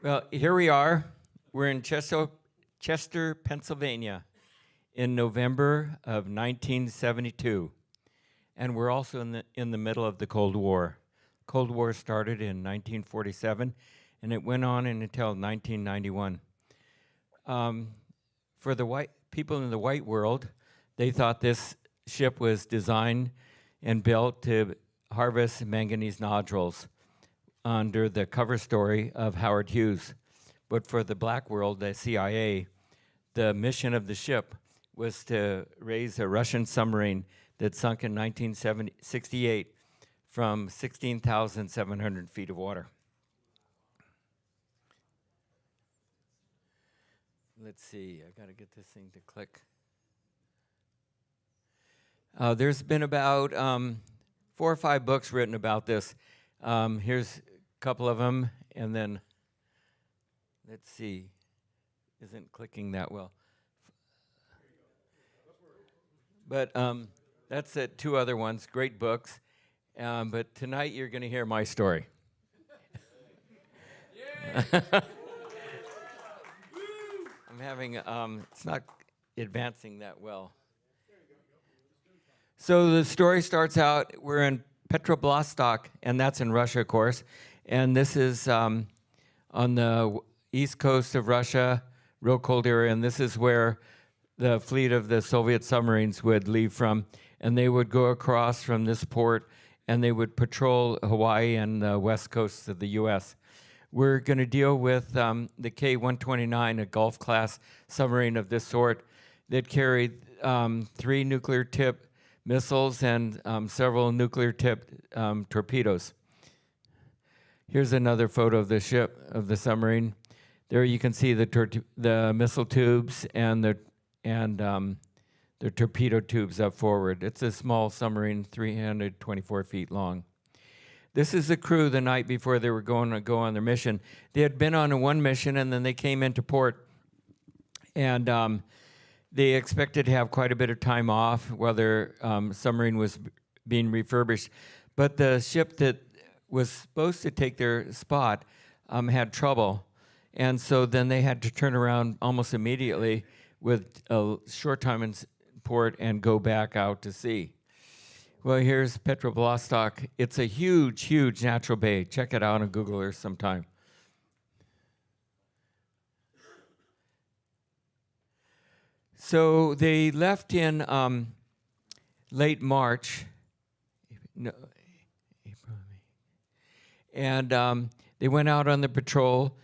Well, here we are. We're in Chester, Pennsylvania in November of 1972. And we're also in the middle of the Cold War. Cold War started in 1947, and it went on until 1991. For the white people in the white world, they thought this ship was designed and built to harvest manganese nodules under the cover story of Howard Hughes. But for the black world, the CIA, the mission of the ship was to raise a Russian submarine that sunk in 1968 from 16,700 feet of water. Let's see, I gotta get this thing to click. There's been about 4 or 5 books written about this. Here's a couple of them, and then, let's see, isn't clicking that well. But that's 2 other ones, great books. But tonight you're gonna hear my story. I'm having, it's not advancing that well. So the story starts out, we're in Petropavlovsk, and that's in Russia, of course. And this is on the east coast of Russia, real cold area, and this is where the fleet of the Soviet submarines would leave from. And they would go across from this port, and they would patrol Hawaii and the west coast of the US. We're gonna deal with the K-129, a Gulf-class submarine of this sort that carried 3 nuclear-tipped missiles and several nuclear-tipped torpedoes. Here's another photo of the ship, of the submarine. There you can see the missile tubes and the torpedo tubes up forward. It's a small submarine, 324 feet long. This is the crew the night before they were going to go on their mission. They had been on one mission, and then they came into port, and they expected to have quite a bit of time off while their submarine was being refurbished. But the ship that was supposed to take their spot had trouble. And so then they had to turn around almost immediately with a short time in port and go back out to sea. Well, here's Petropavlovsk. It's a huge, huge natural bay. Check it out on Google Earth sometime. So they left in late March, no, April, May, and they went out on the patrol,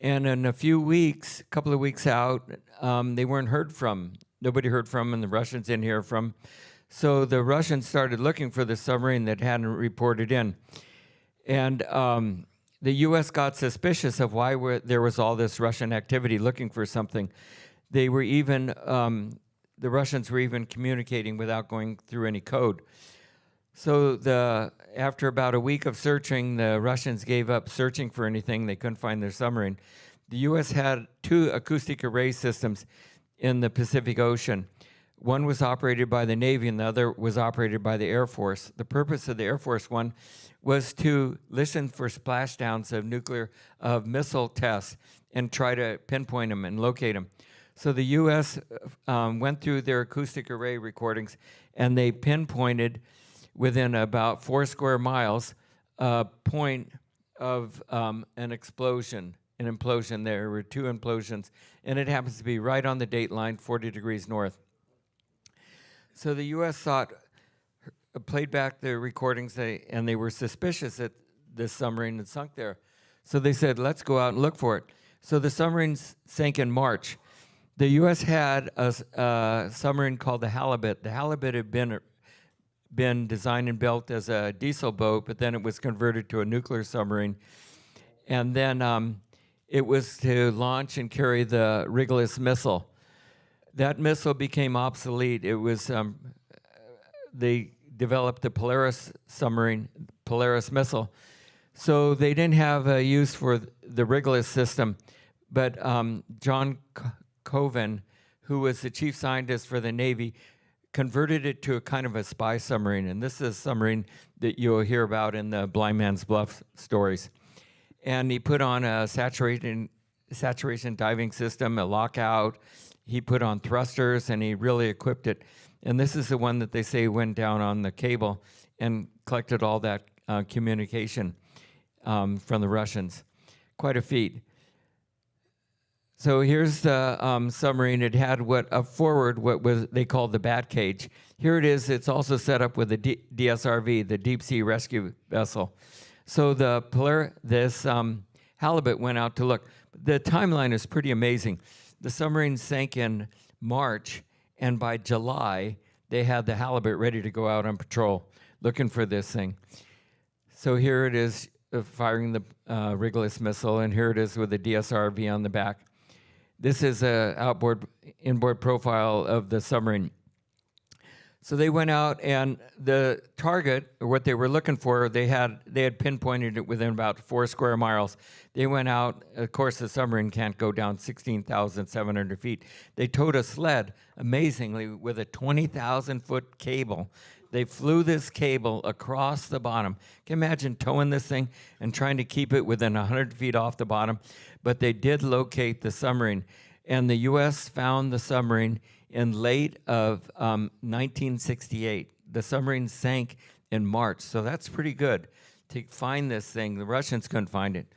and in a few weeks, a couple of weeks out, they weren't heard from. Nobody heard from them, and the Russians didn't hear from them. So the Russians started looking for the submarine that hadn't reported in. And the US got suspicious of why there was all this Russian activity looking for something. They were even, the Russians were even communicating without going through any code. So after about a week of searching, the Russians gave up searching for anything. They couldn't find their submarine. The US had 2 acoustic array systems in the Pacific Ocean. One was operated by the Navy and the other was operated by the Air Force. The purpose of the Air Force one was to listen for splashdowns of missile tests and try to pinpoint them and locate them. So the US went through their acoustic array recordings, and they pinpointed within about 4 square miles a point of an implosion. There were 2 implosions, and it happens to be right on the date line, 40 degrees north. So the US played back the recordings, and they were suspicious that this submarine had sunk there. So they said, let's go out and look for it. So the submarine sank in March. The US had a submarine called the Halibut. The Halibut had been designed and built as a diesel boat, but then it was converted to a nuclear submarine. And then it was to launch and carry the Wrigless missile. That missile became obsolete. It was, they developed the Polaris submarine, Polaris missile. So they didn't have a use for the Wrigless system, but John Coven, who was the chief scientist for the Navy, converted it to a kind of a spy submarine. And this is a submarine that you'll hear about in the Blind Man's Bluff stories. and he put on a saturation diving system, a lockout. He put on thrusters, and he really equipped it. And this is the one that they say went down on the cable and collected all that communication from the Russians. Quite a feat. So here's the submarine. It had what was they called the bat cage. Here it is. It's also set up with a DSRV, the Deep Sea Rescue Vessel. So this halibut went out to look. The timeline is pretty amazing. The submarine sank in March, and by July, they had the halibut ready to go out on patrol, looking for this thing. So here it is firing the Wrigless missile, and here it is with the DSRV on the back. This is a inboard profile of the submarine. So they went out, and the target, or what they were looking for, they had pinpointed it within about 4 square miles. They went out. Of course, the submarine can't go down 16,700 feet. They towed a sled, amazingly, with a 20,000-foot cable. They flew this cable across the bottom. Can you imagine towing this thing and trying to keep it within 100 feet off the bottom? But they did locate the submarine, and the U.S. found the submarine in late of 1968. The submarine sank in March, so that's pretty good to find this thing. The Russians couldn't find it.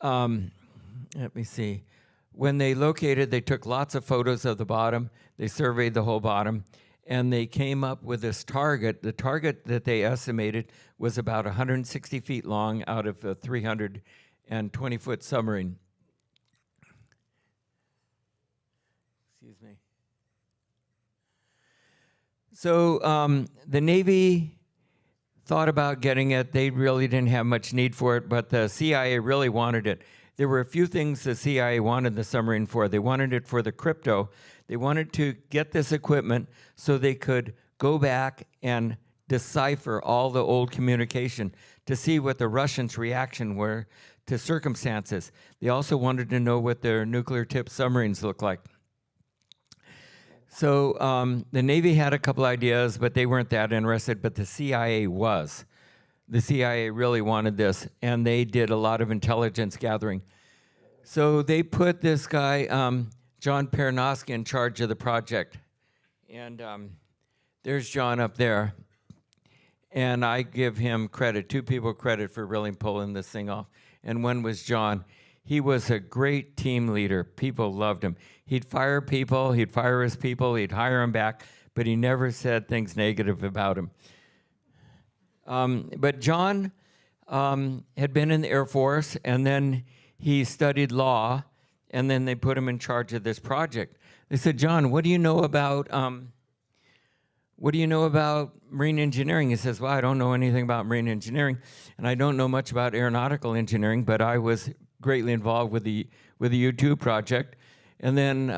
Let me see. When they located, they took lots of photos of the bottom. They surveyed the whole bottom, and they came up with this target. The target that they estimated was about 160 feet long out of a 320-foot submarine. Excuse me. So the Navy thought about getting it. They really didn't have much need for it, but the CIA really wanted it. There were a few things the CIA wanted the submarine for. They wanted it for the crypto. They wanted to get this equipment so they could go back and decipher all the old communication to see what the Russians' reaction were to circumstances. They also wanted to know what their nuclear-tipped submarines look like. So the Navy had a couple ideas, but they weren't that interested, but the CIA was. The CIA really wanted this, and they did a lot of intelligence gathering. So they put this guy, John Pernoski, in charge of the project. And there's John up there. And I give him credit, 2 people credit for really pulling this thing off. And one was John. He was a great team leader. People loved him. He'd fire people, he'd fire his people, he'd hire them back, but he never said things negative about him. But John had been in the Air Force, and then he studied law, and then they put him in charge of this project. They said, John, what do you know about marine engineering? He says, well, I don't know anything about marine engineering, and I don't know much about aeronautical engineering, but I was greatly involved with the U2 project. And then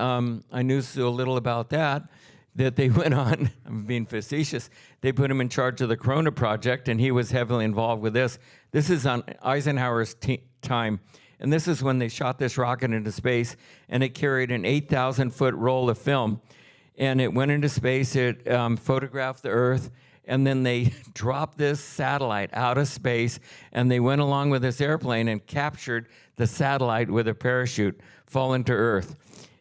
I knew so little about that they went on, I'm being facetious, they put him in charge of the Corona project, and he was heavily involved with this. This is on Eisenhower's time, and this is when they shot this rocket into space, and it carried an 8,000-foot roll of film, and it went into space, it photographed the Earth, and then they dropped this satellite out of space, and they went along with this airplane and captured the satellite with a parachute, falling to Earth.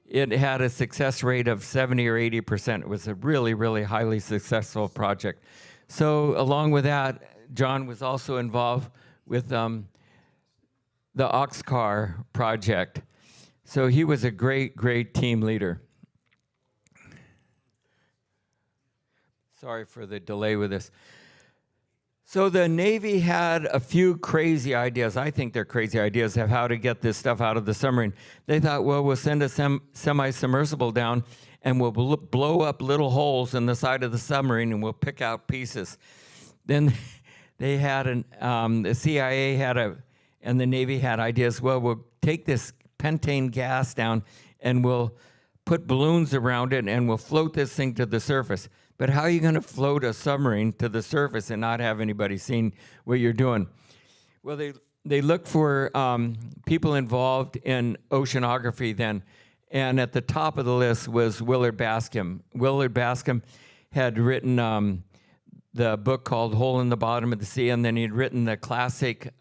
It had a success rate of 70 or 80%. It was a really, really highly successful project. So along with that, John was also involved with the Oxcar project. So he was a great, great team leader. Sorry for the delay with this. So the Navy had a few crazy ideas. I think they're crazy ideas of how to get this stuff out of the submarine. They thought, well, we'll send a semi-submersible down, and we'll blow up little holes in the side of the submarine, and we'll pick out pieces. Then they had the CIA had and the Navy had ideas. Well, we'll take this pentane gas down, and we'll put balloons around it, and we'll float this thing to the surface. But how are you going to float a submarine to the surface and not have anybody seeing what you're doing? Well, they looked for people involved in oceanography then, and at the top of the list was Willard Bascom. Willard Bascom had written the book called Hole in the Bottom of the Sea, and then he'd written the classic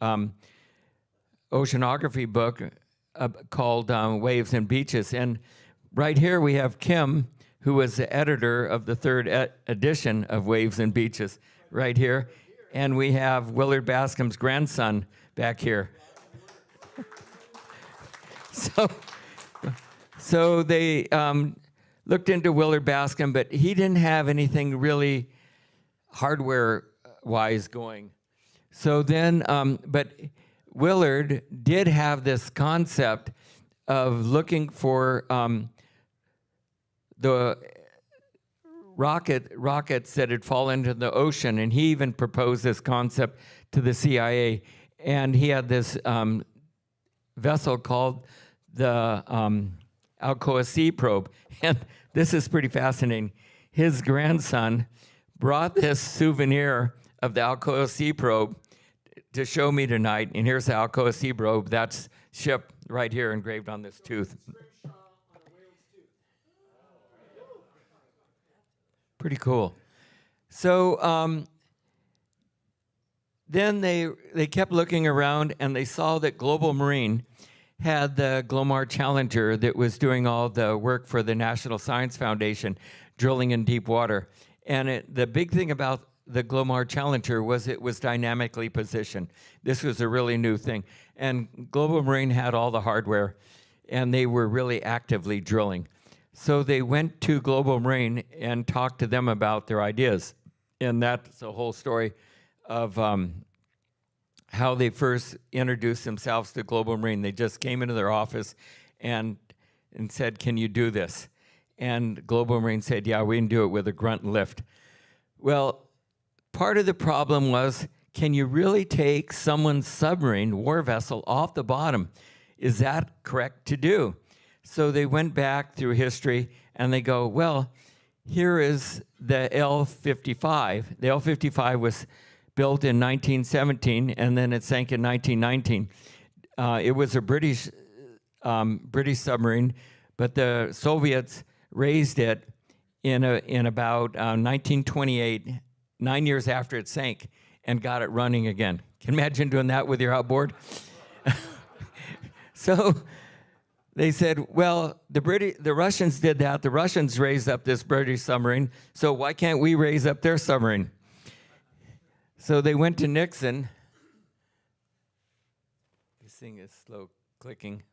oceanography book called Waves and Beaches. And right here we have Kim, who was the editor of the third edition of Waves and Beaches, right here. And we have Willard Bascom's grandson back here. So they looked into Willard Bascom, but he didn't have anything really hardware-wise going. So then, but Willard did have this concept of looking for the rockets that had fallen into the ocean, and he even proposed this concept to the CIA. And he had this vessel called the Alcoa Sea probe, and this is pretty fascinating. His grandson brought this souvenir of the Alcoa Sea probe to show me tonight, and here's the Alcoa Sea probe. That's ship right here engraved on this tooth. Pretty cool. So then they kept looking around, and they saw that Global Marine had the Glomar Challenger that was doing all the work for the National Science Foundation, drilling in deep water. And the big thing about the Glomar Challenger was it was dynamically positioned. This was a really new thing. And Global Marine had all the hardware, and they were really actively drilling. So they went to Global Marine and talked to them about their ideas. And that's the whole story of how they first introduced themselves to Global Marine. They just came into their office and said, "Can you do this?" And Global Marine said, "Yeah, we can do it with a grunt and lift." Well, part of the problem was, can you really take someone's submarine, war vessel, off the bottom? Is that correct to do? So they went back through history, and they go, well, here is the L-55. The L-55 was built in 1917, and then it sank in 1919. It was a British submarine, but the Soviets raised it in about 1928, 9 years after it sank, and got it running again. Can you imagine doing that with your outboard? So they said, well, the Russians did that. The Russians raised up this British submarine, so why can't we raise up their submarine? So they went to Nixon. This thing is slow clicking.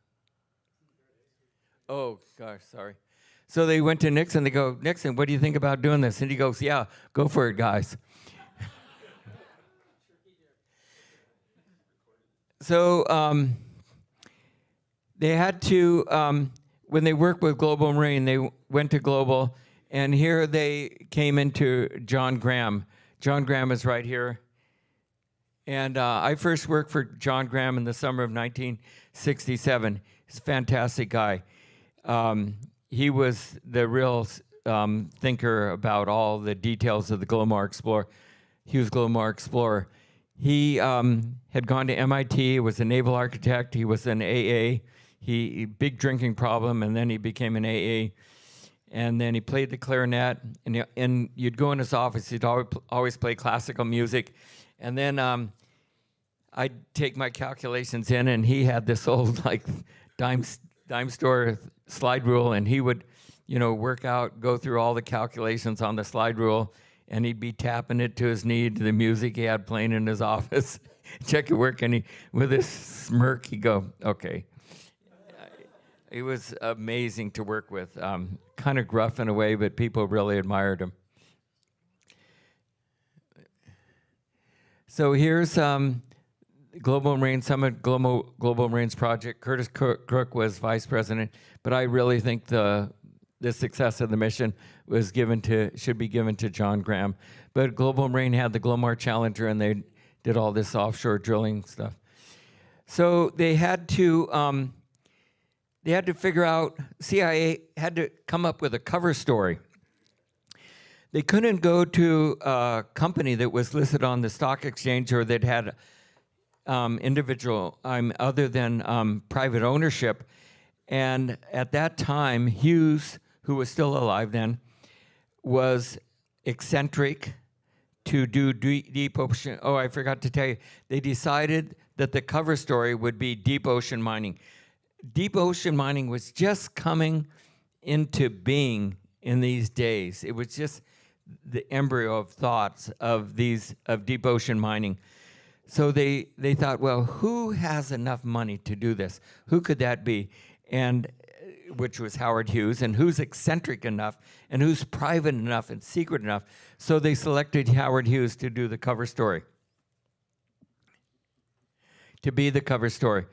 Oh, gosh, sorry. So they went to Nixon. They go, "Nixon, what do you think about doing this?" And he goes, "Yeah, go for it, guys." So they had to, when they worked with Global Marine, they went to Global, and here they came into John Graham. John Graham is right here. And I first worked for John Graham in the summer of 1967. He's a fantastic guy. He was the real thinker about all the details of the Glomar Explorer, Hughes Glomar Explorer. He had gone to MIT, was a naval architect. He was an AA. Big drinking problem, and then he became an AA. And then he played the clarinet, and you'd go in his office, he'd always play classical music. And then I'd take my calculations in, and he had this old like dime store slide rule, and he would, work out, go through all the calculations on the slide rule, and he'd be tapping it to his knee to the music he had playing in his office. Check your work, and with this smirk, he'd go, "Okay." It was amazing to work with. Kind of gruff in a way, but people really admired him. So here's Global Marine Summit, Global Marine's project. Curtis Crook was vice president, but I really think the success of the mission should be given to John Graham. But Global Marine had the Glomar Challenger, and they did all this offshore drilling stuff. So they had to figure out, CIA had to come up with a cover story. They couldn't go to a company that was listed on the stock exchange or that had individual, other than private ownership. And at that time, Hughes, who was still alive then, was eccentric to do deep ocean. Oh, I forgot to tell you. They decided that the cover story would be deep ocean mining. Deep ocean mining was just coming into being in these days. It was just the embryo of thoughts of deep ocean mining. So they thought, well, who has enough money to do this? Who could that be? And which was Howard Hughes, and who's eccentric enough, and who's private enough and secret enough. So they selected Howard Hughes to do the cover story, to be the cover story.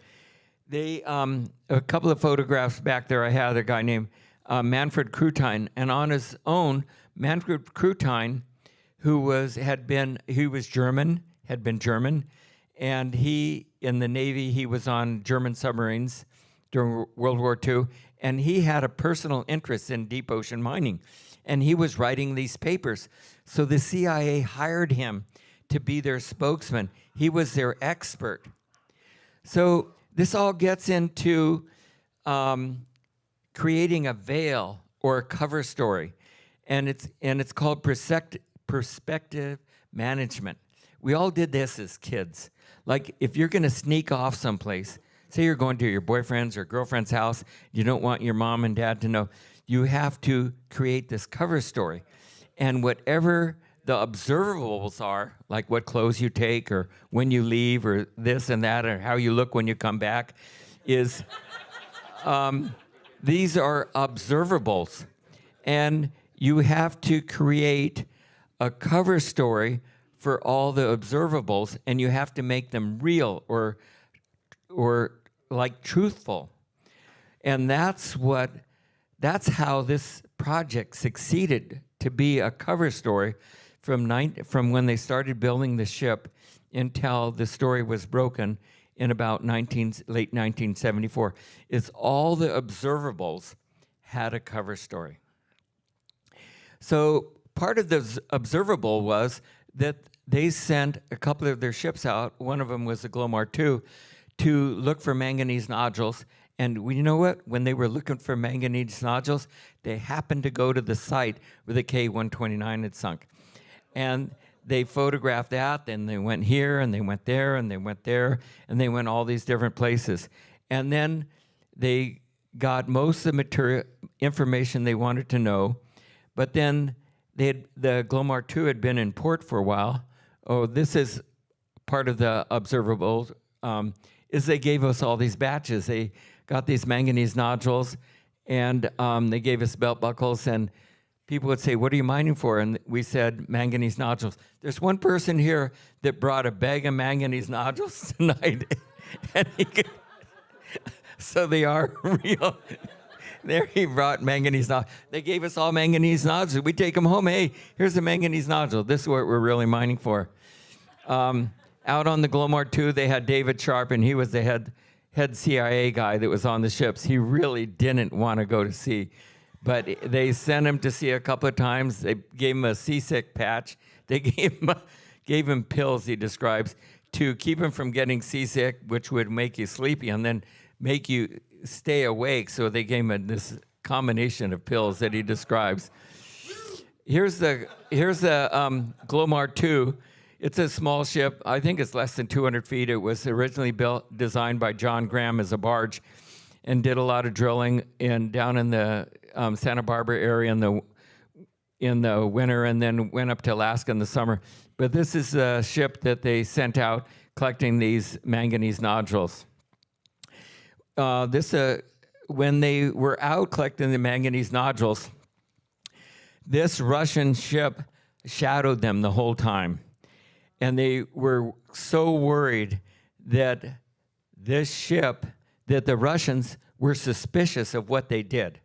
They, a couple of photographs back there, I had a guy named Manfred Krutine, and on his own, Manfred Krutine, who was German, had been German, and he, in the Navy, he was on German submarines during World War II, and he had a personal interest in deep ocean mining, and he was writing these papers. So the CIA hired him to be their spokesman. He was their expert. So this all gets into creating a veil or a cover story, and it's called perspective management. We all did this as kids. Like if you're going to sneak off someplace, say you're going to your boyfriend's or girlfriend's house, you don't want your mom and dad to know, you have to create this cover story. And whatever the observables are, like what clothes you take or when you leave or this and that or how you look when you come back, is these are observables. And you have to create a cover story for all the observables, and you have to make them real or like truthful. And that's how this project succeeded to be a cover story from when they started building the ship until the story was broken in about late 1974. Is all the observables had a cover story. So part of the observable was that they sent a couple of their ships out. One of them was the Glomar II, to look for manganese nodules. And you know what? When they were looking for manganese nodules, they happened to go to the site where the K-129 had sunk. And they photographed that, and they went here, and they went there, and they went there, and they went all these different places. And then they got most of the information they wanted to know, but then the Glomar II had been in port for a while. Oh, this is part of the observables, is they gave us all these batches. They got these manganese nodules, and they gave us belt buckles, and people would say, what are you mining for? And we said, manganese nodules. There's one person here that brought a bag of manganese nodules tonight. And so they are real. There he brought manganese nodules. They gave us all manganese nodules. We take them home. Hey, here's a manganese nodule. This is what we're really mining for. Out on the Glomar II, they had David Sharp, and he was the head CIA guy that was on the ships. He really didn't want to go to sea. But they sent him to sea a couple of times. They gave him a seasick patch. They gave him pills, he describes, to keep him from getting seasick, which would make you sleepy and then make you stay awake. So they gave him this combination of pills that he describes. Here's the Glomar II. It's a small ship. I think it's less than 200 feet. It was originally designed by John Graham as a barge, and did a lot of drilling down in the Santa Barbara area in the winter, and then went up to Alaska in the summer. But this is a ship that they sent out collecting these manganese nodules. When they were out collecting the manganese nodules, this Russian ship shadowed them the whole time. And they were so worried that the Russians were suspicious of what they did.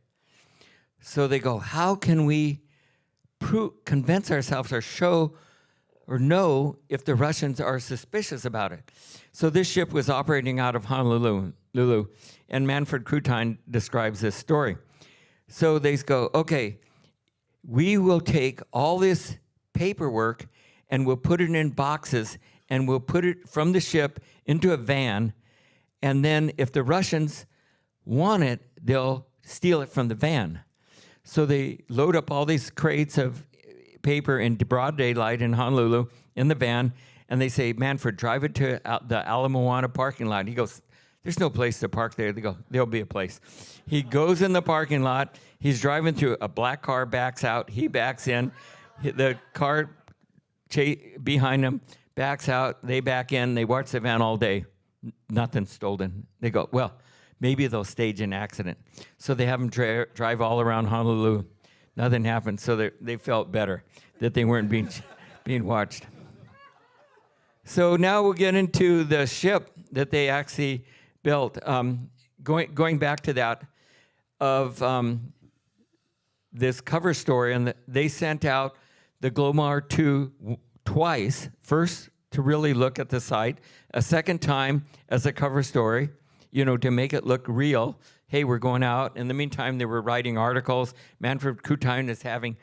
So they go, how can we convince ourselves or show or know if the Russians are suspicious about it? So this ship was operating out of Honolulu, and Manfred Krutine describes this story. So they go, okay, we will take all this paperwork and we'll put it in boxes, and we'll put it from the ship into a van, and then if the Russians want it, they'll steal it from the van. So they load up all these crates of paper in broad daylight in Honolulu in the van, And they say, Manfred, drive it to the Ala Moana parking lot. He goes, there's no place to park there. They go, there'll be a place. He goes in the parking lot. He's driving through. A black car backs out. He backs in. The car behind him backs out. They back in. They watch the van all day. Nothing stolen. They go, well, maybe they'll stage an accident. So they have him drive all around Honolulu. Nothing happened. So they felt better that they weren't being watched. So now we'll get into the ship that they actually built. Going back to that, of this cover story, and they sent out the Glomar 2 twice. First, to really look at the site. A second time as a cover story, to make it look real. Hey, we're going out. In the meantime, they were writing articles. Manfred Kutain is having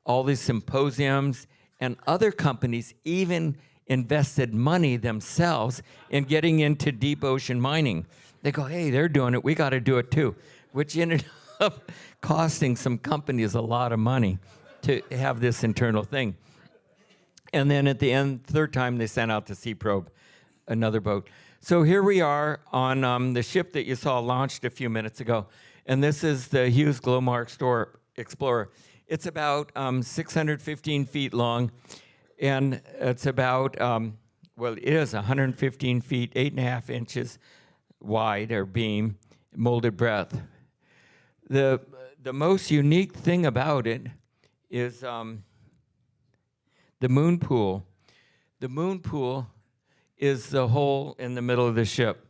all these symposiums, and other companies even invested money themselves in getting into deep ocean mining. They go, hey, they're doing it, we got to do it too, which ended up costing some companies a lot of money to have this internal thing. And then at the end, third time, they sent out the Sea Probe, another boat. So here we are on the ship that you saw launched a few minutes ago, and this is the Hughes Glomar Explorer. It's about 615 feet long, and it's about, it is 115 feet, 8.5 inches wide, or beam, molded breadth. The most unique thing about it is the moon pool. The moon pool is the hole in the middle of the ship,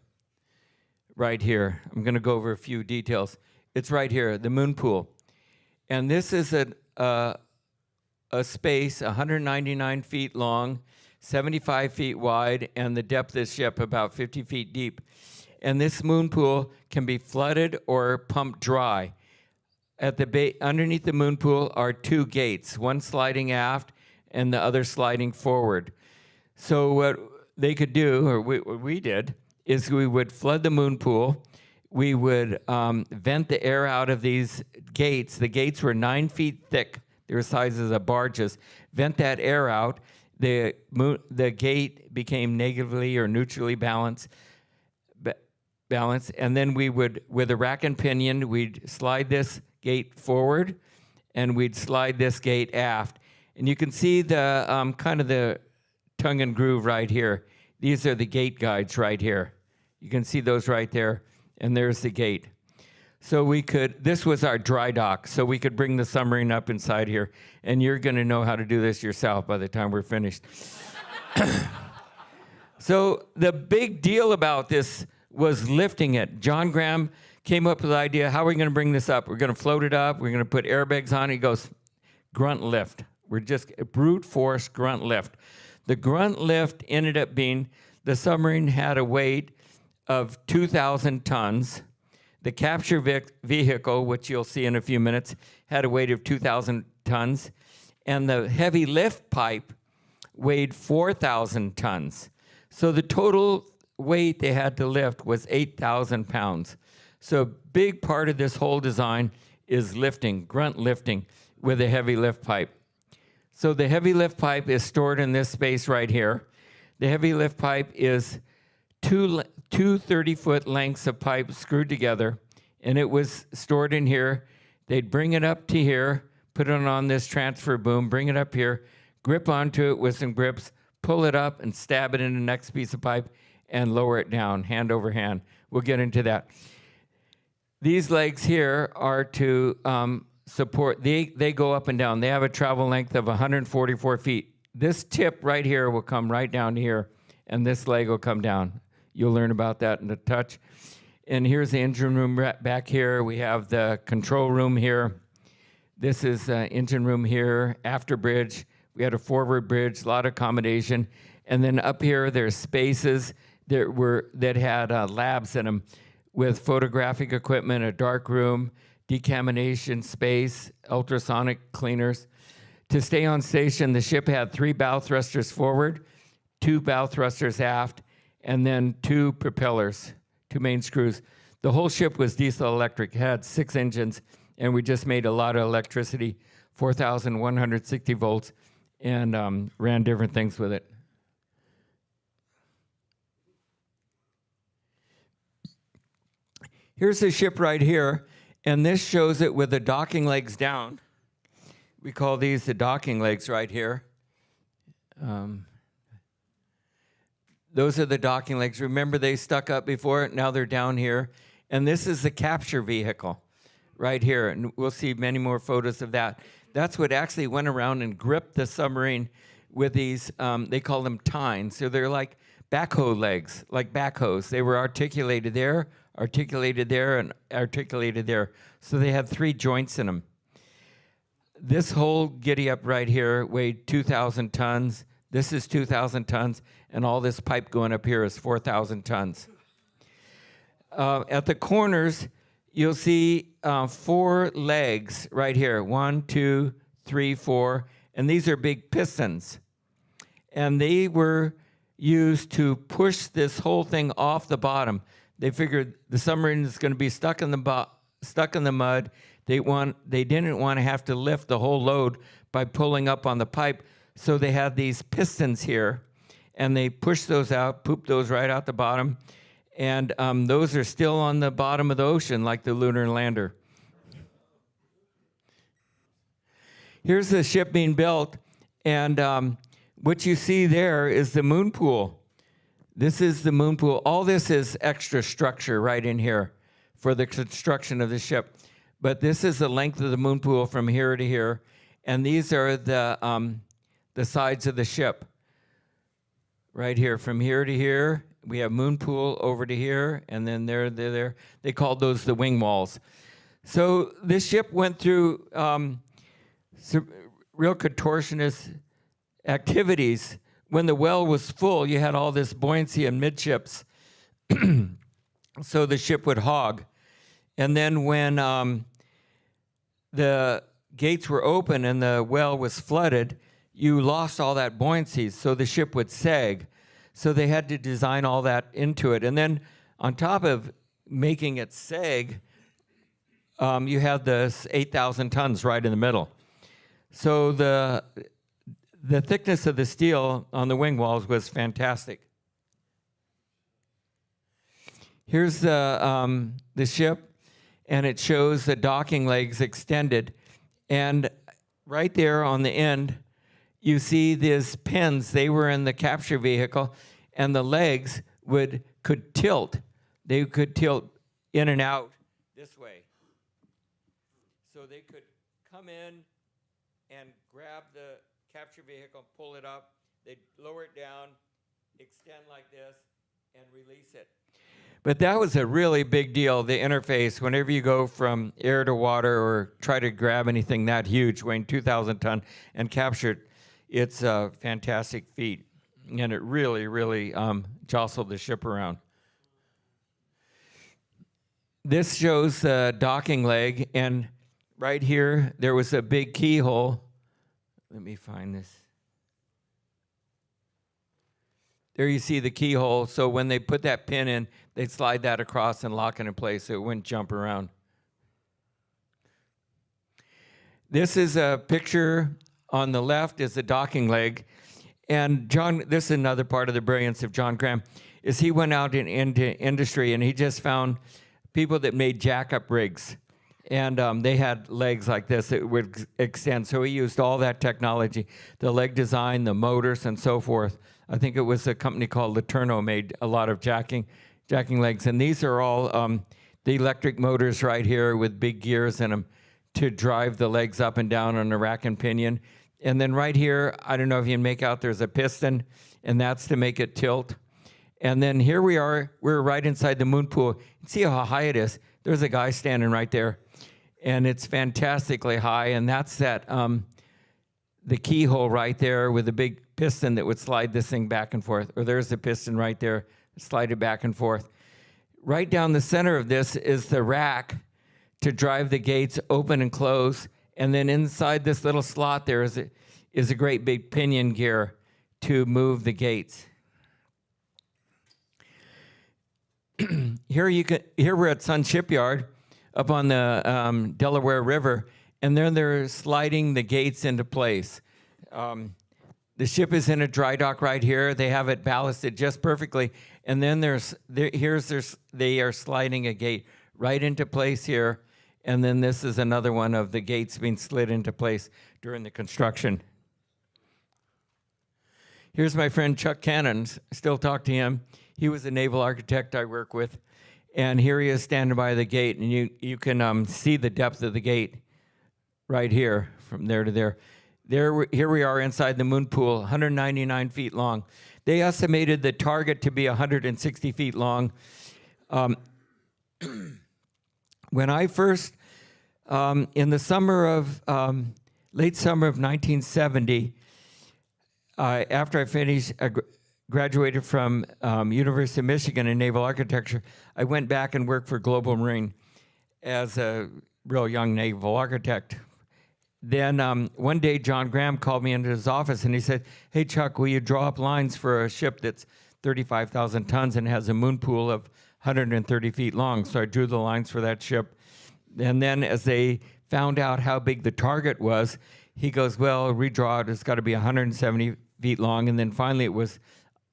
right here. I'm going to go over a few details. It's right here, the moon pool. And this is a space 199 feet long, 75 feet wide, and the depth of the ship about 50 feet deep. And this moon pool can be flooded or pumped dry. At the underneath the moon pool are 2 gates, one sliding aft and the other sliding forward. So what they could do, or what we did, is we would flood the moon pool. We would vent the air out of these gates. The gates were 9 feet thick. They were sizes of barges. Vent that air out. The gate became negatively or neutrally balanced. And then we would, with a rack and pinion, we'd slide this gate forward, and we'd slide this gate aft. And you can see the kind of the tongue and groove right here. These are the gate guides right here. You can see those right there, and there's the gate. So this was our dry dock, so we could bring the submarine up inside here, and you're gonna know how to do this yourself by the time we're finished. So the big deal about this was lifting it. John Graham came up with the idea, how are we gonna bring this up? We're gonna float it up, we're gonna put airbags on it. He goes, grunt lift. We're just a brute force grunt lift. The grunt lift ended up being, the submarine had a weight of 2,000 tons. The capture vehicle, which you'll see in a few minutes, had a weight of 2,000 tons. And the heavy lift pipe weighed 4,000 tons. So the total weight they had to lift was 8,000 pounds. So a big part of this whole design is lifting, grunt lifting, with a heavy lift pipe. So the heavy lift pipe is stored in this space right here. The heavy lift pipe is two 30-foot lengths of pipe screwed together, and it was stored in here. They'd bring it up to here, put it on this transfer boom, bring it up here, grip onto it with some grips, pull it up and stab it in the next piece of pipe and lower it down, hand over hand. We'll get into that. These legs here are to support, they go up and down. They have a travel length of 144 feet. This tip right here will come right down here, and this leg will come down. You'll learn about that in a touch. And here's the engine room back here. We have the control room here. This is engine room here, after bridge. We had a forward bridge, a lot of accommodation. And then up here, there's spaces that had labs in them with photographic equipment, a dark room, decontamination space, ultrasonic cleaners. To stay on station, the ship had 3 bow thrusters forward, 2 bow thrusters aft, and then 2 propellers, 2 main screws. The whole ship was diesel electric, had 6 engines, and we just made a lot of electricity, 4,160 volts, and ran different things with it. Here's the ship right here, and this shows it with the docking legs down. We call these the docking legs right here. Those are the docking legs. Remember, they stuck up before, now they're down here. And this is the capture vehicle right here, and we'll see many more photos of that. That's what actually went around and gripped the submarine with these, they call them tines. So they're like backhoe legs, like backhoes. They were articulated there, and articulated there. So they had 3 joints in them. This whole giddy up right here weighed 2,000 tons. This is 2,000 tons, and all this pipe going up here is 4,000 tons. At the corners, you'll see 4 legs right here. 1, 2, 3, 4, and these are big pistons. And they were used to push this whole thing off the bottom. They figured the submarine is going to be stuck in the mud. They didn't want to have to lift the whole load by pulling up on the pipe, so they had these pistons here, and they pushed those out, pooped those right out the bottom, and those are still on the bottom of the ocean, like the lunar lander. Here's the ship being built, and what you see there is the moon pool. This is the moon pool. All this is extra structure right in here for the construction of the ship. But this is the length of the moon pool from here to here, and these are the sides of the ship. Right here, from here to here, we have moon pool over to here, and then there. They called those the wing walls. So this ship went through some real contortionist activities. When the well was full, you had all this buoyancy in midships, so the ship would hog. And then when the gates were open and the well was flooded, you lost all that buoyancy, so the ship would sag. So they had to design all that into it. And then on top of making it sag, you had this 8,000 tons right in the middle. So the thickness of the steel on the wing walls was fantastic. Here's the ship, and it shows the docking legs extended. And right there on the end, you see these pins. They were in the capture vehicle, and the legs could tilt. They could tilt in and out this way. So they could come in and grab the capture vehicle, pull it up. They'd lower it down, extend like this, and release it. But that was a really big deal, the interface. Whenever you go from air to water or try to grab anything that huge, weighing 2,000 tons, and capture it, it's a fantastic feat. And it really, really jostled the ship around. This shows the docking leg, and right here, there was a big keyhole. Let me find this. There you see the keyhole, so when they put that pin in, they'd slide that across and lock it in place so it wouldn't jump around. This is a picture on the left is the docking leg. And John, this is another part of the brilliance of John Graham, is he went out into industry and he just found people that made jack-up rigs. And they had legs like this that would extend. So he used all that technology, the leg design, the motors, and so forth. I think it was a company called Laterno made a lot of jacking legs. And these are all the electric motors right here with big gears in them to drive the legs up and down on a rack and pinion. And then right here, I don't know if you can make out, there's a piston, and that's to make it tilt. And then here we are, we're right inside the moon pool. You see how high it is? There's a guy standing right there. And it's fantastically high, and that's that the keyhole right there with the big piston that would slide this thing back and forth. Or there's the piston right there, slide it back and forth. Right down the center of this is the rack to drive the gates open and close. And then inside this little slot there is a great big pinion gear to move the gates. Here we're at Sun Shipyard up on the Delaware River, and then they're sliding the gates into place. The ship is in a dry dock right here. They have it ballasted just perfectly, and then they are sliding a gate right into place here. And then this is another one of the gates being slid into place during the construction. Here's my friend Chuck Cannon. Still talk to him. He was a naval architect I work with. And here he is standing by the gate, and you can see the depth of the gate right here, from there to there. Here we are inside the moon pool, 199 feet long. They estimated the target to be 160 feet long. When I first, in the summer of, late summer of 1970, after I finished, graduated from University of Michigan in naval architecture, I went back and worked for Global Marine as a real young naval architect. Then one day, John Graham called me into his office and he said, "Hey, Chuck, will you draw up lines for a ship that's 35,000 tons and has a moon pool of 130 feet long?" So I drew the lines for that ship. And then as they found out how big the target was, he goes, "Well, redraw it. It's got to be 170 feet long." And then finally it was,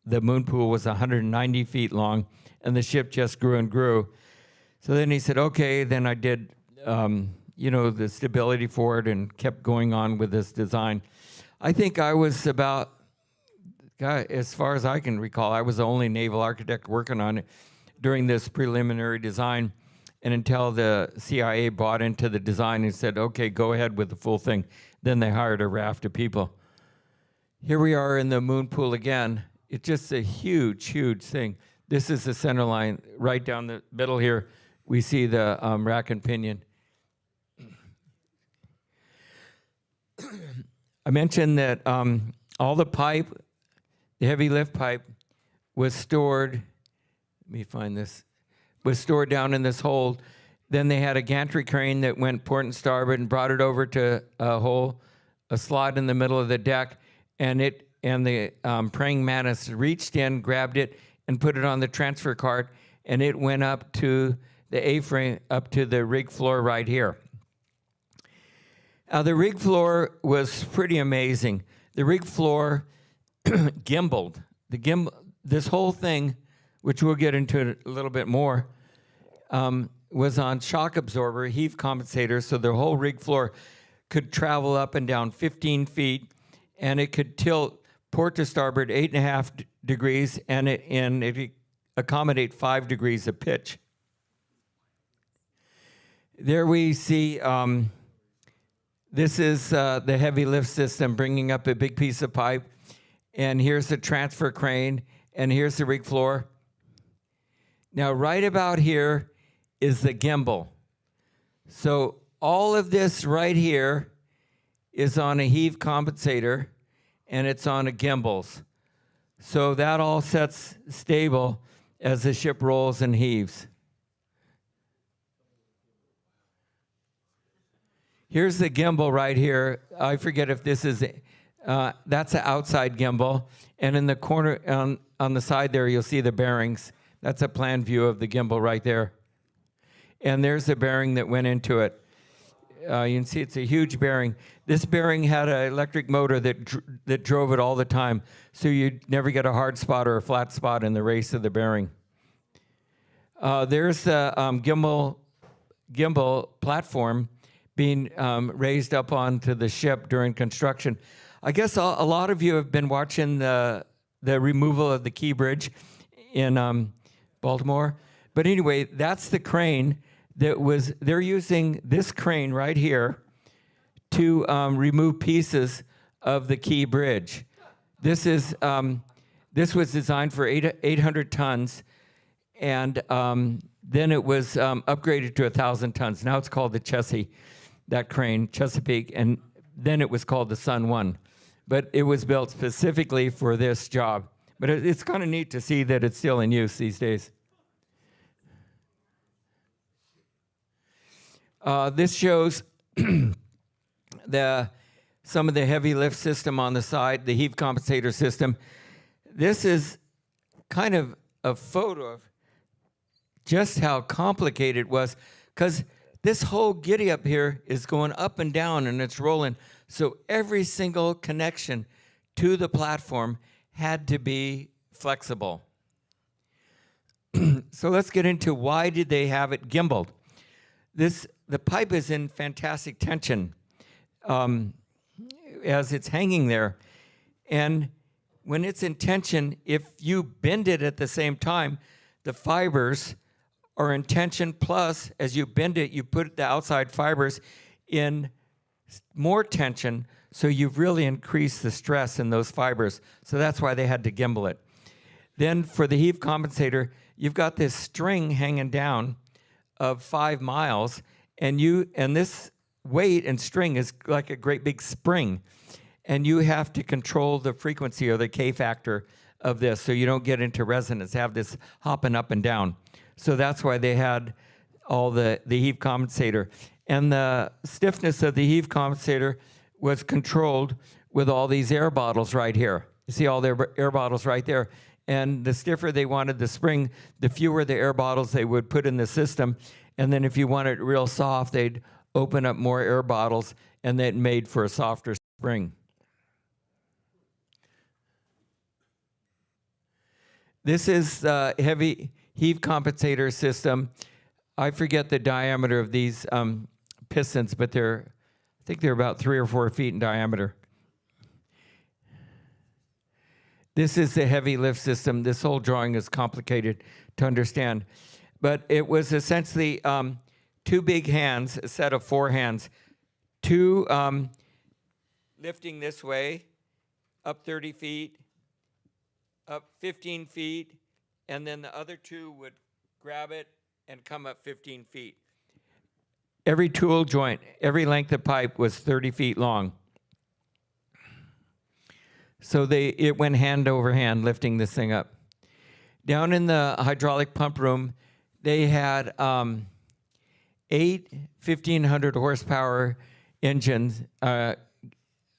the moon pool was 190 feet long, and the ship just grew and grew. So then he said, okay, then I did the stability for it and kept going on with this design. I think I was about, as far as I can recall, I was the only naval architect working on it during this preliminary design, and until the CIA bought into the design and said, okay, go ahead with the full thing. Then they hired a raft of people. Here we are in the moon pool again. It's just a huge, huge thing. This is the center line. Right down the middle here, we see the rack and pinion. I mentioned that all the pipe, the heavy lift pipe, was stored, let me find this, was stored down in this hold. Then they had a gantry crane that went port and starboard and brought it over to a slot in the middle of the deck, and the praying mantis reached in, grabbed it, and put it on the transfer cart, and it went up to the A-frame, up to the rig floor right here. The rig floor was pretty amazing. The rig floor gimbaled. This whole thing, which we'll get into a little bit more, was on shock absorber, heave compensator, so the whole rig floor could travel up and down 15 feet, and it could tilt port to starboard 8.5 degrees, and it could accommodate 5 degrees of pitch. There we see, this is the heavy lift system bringing up a big piece of pipe, and here's the transfer crane, and here's the rig floor. Now, right about here is the gimbal. So all of this right here is on a heave compensator, and it's on a gimbals. So that all sets stable as the ship rolls and heaves. Here's the gimbal right here. I forget if this is, that's an outside gimbal. And in the corner, on the side there, you'll see the bearings. That's a plan view of the gimbal right there. And there's the bearing that went into it. You can see it's a huge bearing. This bearing had an electric motor that drove it all the time, so you'd never get a hard spot or a flat spot in the race of the bearing. There's the gimbal platform being raised up onto the ship during construction. I guess a lot of you have been watching the removal of the Key Bridge in Baltimore. But anyway, that's the crane they're using this crane right here to remove pieces of the Key Bridge. This was designed for 800 tons, and then it was upgraded to 1,000 tons. Now it's called the Chessie, that crane, Chesapeake, and then it was called the Sun 1. But it was built specifically for this job. But it's kind of neat to see that it's still in use these days. This shows some of the heavy lift system on the side, the heave compensator system. This is kind of a photo of just how complicated it was, because this whole giddy up here is going up and down and it's rolling. So every single connection to the platform had to be flexible. So let's get into why did they have it gimbaled. the pipe is in fantastic tension as it's hanging there. And when it's in tension, if you bend it at the same time, the fibers are in tension, plus as you bend it, you put the outside fibers in more tension, so you've really increased the stress in those fibers. So that's why they had to gimbal it. Then for the heave compensator, you've got this string hanging down of 5 miles, and this weight and string is like a great big spring, and you have to control the frequency or the K factor of this so you don't get into resonance, have this hopping up and down. So that's why they had all the heave compensator. And the stiffness of the heave compensator was controlled with all these air bottles right here. You see all their air bottles right there. And the stiffer they wanted the spring, the fewer the air bottles they would put in the system. And then if you want it real soft, they'd open up more air bottles, and that made for a softer spring. This is the heavy heave compensator system. I forget the diameter of these pistons, but I think they're about 3 or 4 feet in diameter. This is the heavy lift system. This whole drawing is complicated to understand. But it was essentially 2 big hands, a set of 4 hands, 2 lifting this way, up 30 feet, up 15 feet, and then the other 2 would grab it and come up 15 feet. Every tool joint, every length of pipe was 30 feet long. So it went hand over hand lifting this thing up. Down in the hydraulic pump room, they had 8 1,500 horsepower engines,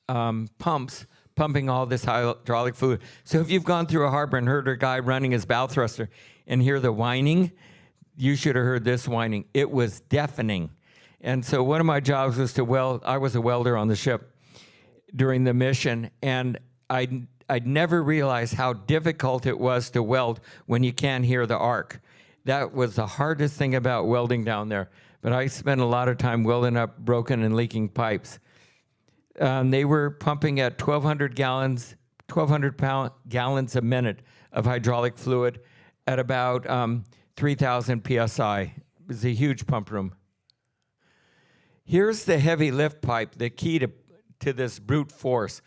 pumps, pumping all this hydraulic fluid. So if you've gone through a harbor and heard a guy running his bow thruster and hear the whining, you should have heard this whining. It was deafening. And so one of my jobs was to weld. I was a welder on the ship during the mission, and I'd never realized how difficult it was to weld when you can't hear the arc. That was the hardest thing about welding down there. But I spent a lot of time welding up broken and leaking pipes. They were pumping at 1,200 gallons a minute of hydraulic fluid at about 3,000 PSI. It was a huge pump room. Here's the heavy lift pipe, the key to this brute force.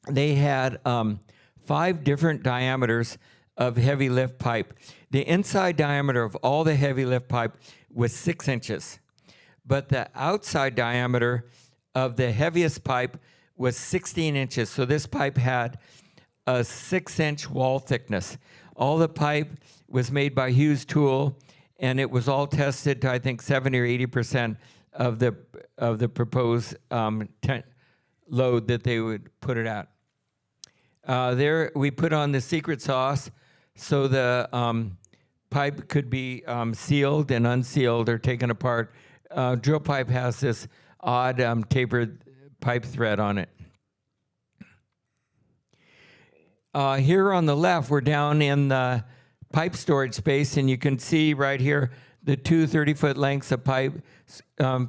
They had 5 different diameters of heavy lift pipe. The inside diameter of all the heavy lift pipe was 6 inches. But the outside diameter of the heaviest pipe was 16 inches. So this pipe had a 6-inch wall thickness. All the pipe was made by Hughes Tool, and it was all tested to, I think, 70 or 80% of the proposed load that they would put it at. There we put on the secret sauce so the pipe could be sealed and unsealed or taken apart. Drill pipe has this odd tapered pipe thread on it. Here on the left, we're down in the pipe storage space, and you can see right here the 2 30-foot lengths of pipe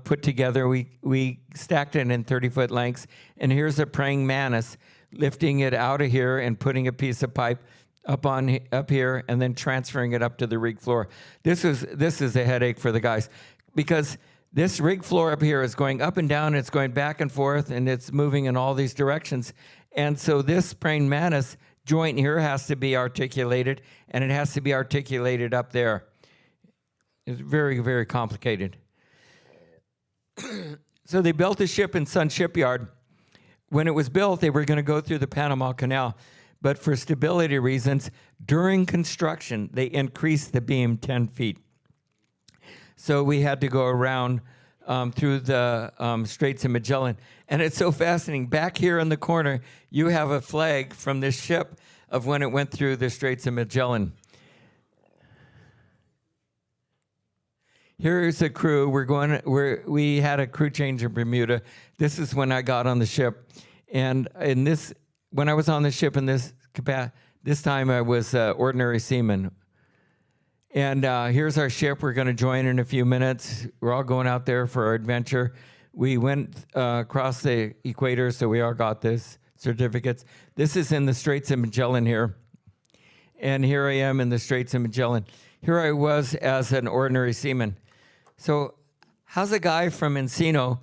put together. We stacked it in 30-foot lengths, and here's a praying mantis lifting it out of here and putting a piece of pipe up here, and then transferring it up to the rig floor. This is a headache for the guys, because this rig floor up here is going up and down, it's going back and forth, and it's moving in all these directions. And so this praying mantis joint here has to be articulated, and it has to be articulated up there. It's very, very complicated. So they built the ship in Sun Shipyard. When it was built, they were going to go through the Panama Canal. But for stability reasons, during construction, they increased the beam 10 feet. So we had to go around through the Straits of Magellan. And it's so fascinating. Back here in the corner, you have a flag from this ship of when it went through the Straits of Magellan. Here's a crew. We had a crew change in Bermuda. This is when I got on the ship. And when I was on the ship in this time I was ordinary seaman. And here's our ship. We're going to join in a few minutes. We're all going out there for our adventure. We went across the equator, so we all got this certificates. This is in the Straits of Magellan here. And here I am in the Straits of Magellan. Here I was as an ordinary seaman. So how's a guy from Encino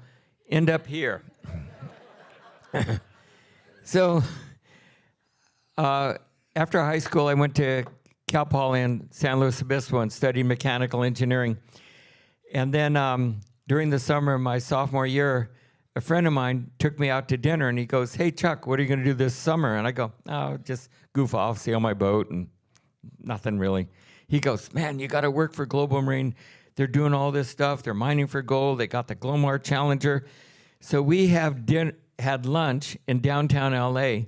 end up here? So after high school, I went to Cal Poly in San Luis Obispo and studied mechanical engineering. And then during the summer of my sophomore year, a friend of mine took me out to dinner and he goes, "Hey, Chuck, what are you going to do this summer?" And I go, "Oh, just goof off, sail my boat," and nothing really. He goes, "Man, you got to work for Global Marine. They're doing all this stuff. They're mining for gold. They got the Glomar Challenger." So we had lunch in downtown LA,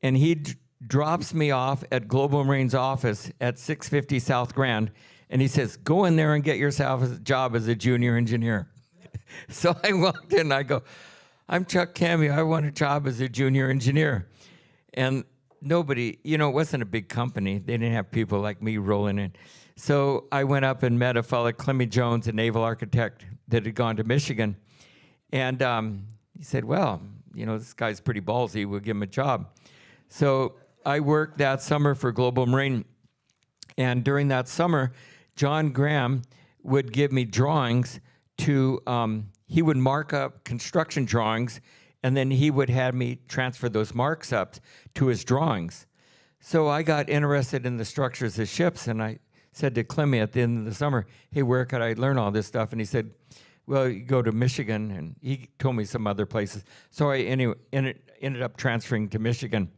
and he drops me off at Global Marine's office at 650 South Grand, and he says, "Go in there and get yourself a job as a junior engineer." So I walked in and I go, "I'm Chuck Canby. I want a job as a junior engineer." And nobody, it wasn't a big company. They didn't have people like me rolling in. So I went up and met a fellow, Clemmy Jones, a naval architect that had gone to Michigan. And he said, "Well, this guy's pretty ballsy. We'll give him a job." So I worked that summer for Global Marine. And during that summer, John Graham would give me drawings to, he would mark up construction drawings, and then he would have me transfer those marks up to his drawings. So I got interested in the structures of ships, and I said to Clemmy at the end of the summer, "Hey, where could I learn all this stuff?" And he said, "Well, you go to Michigan," and he told me some other places. So I ended up transferring to Michigan.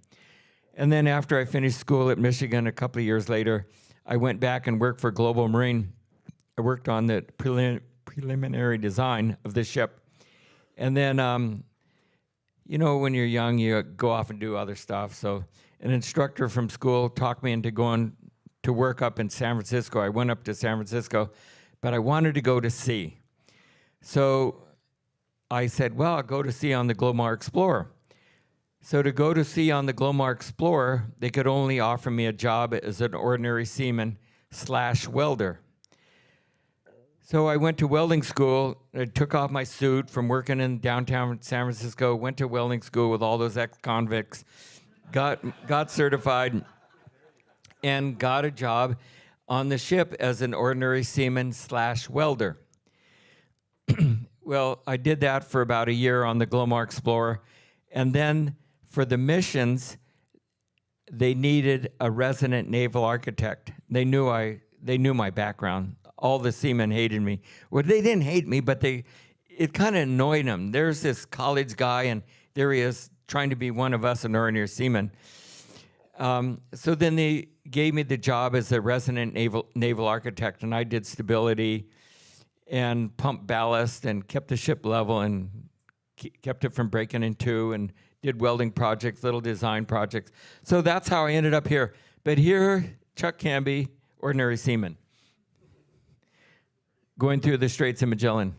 And then after I finished school at Michigan a couple of years later, I went back and worked for Global Marine. I worked on the preliminary design of the ship. And then, when you're young, you go off and do other stuff. So an instructor from school talked me into going to work up in San Francisco. I went up to San Francisco, but I wanted to go to sea. So I said, "Well, I'll go to sea on the Glomar Explorer." So to go to sea on the Glomar Explorer, they could only offer me a job as an ordinary seaman / welder. So I went to welding school. I took off my suit from working in downtown San Francisco, went to welding school with all those ex-convicts, got certified, and got a job on the ship as an ordinary seaman / welder. Well, I did that for about a year on the Glomar Explorer, and then for the missions, they needed a resident naval architect. They knew my background. All the seamen hated me. Well, they didn't hate me, but it kind of annoyed them. There's this college guy, and there he is trying to be one of us, an ordinary seaman. So then they gave me the job as a resident naval architect, and I did stability and pumped ballast and kept the ship level and kept it from breaking in two, and did welding projects, little design projects. So that's how I ended up here. But here, Chuck Canby, ordinary seaman, going through the Straits of Magellan.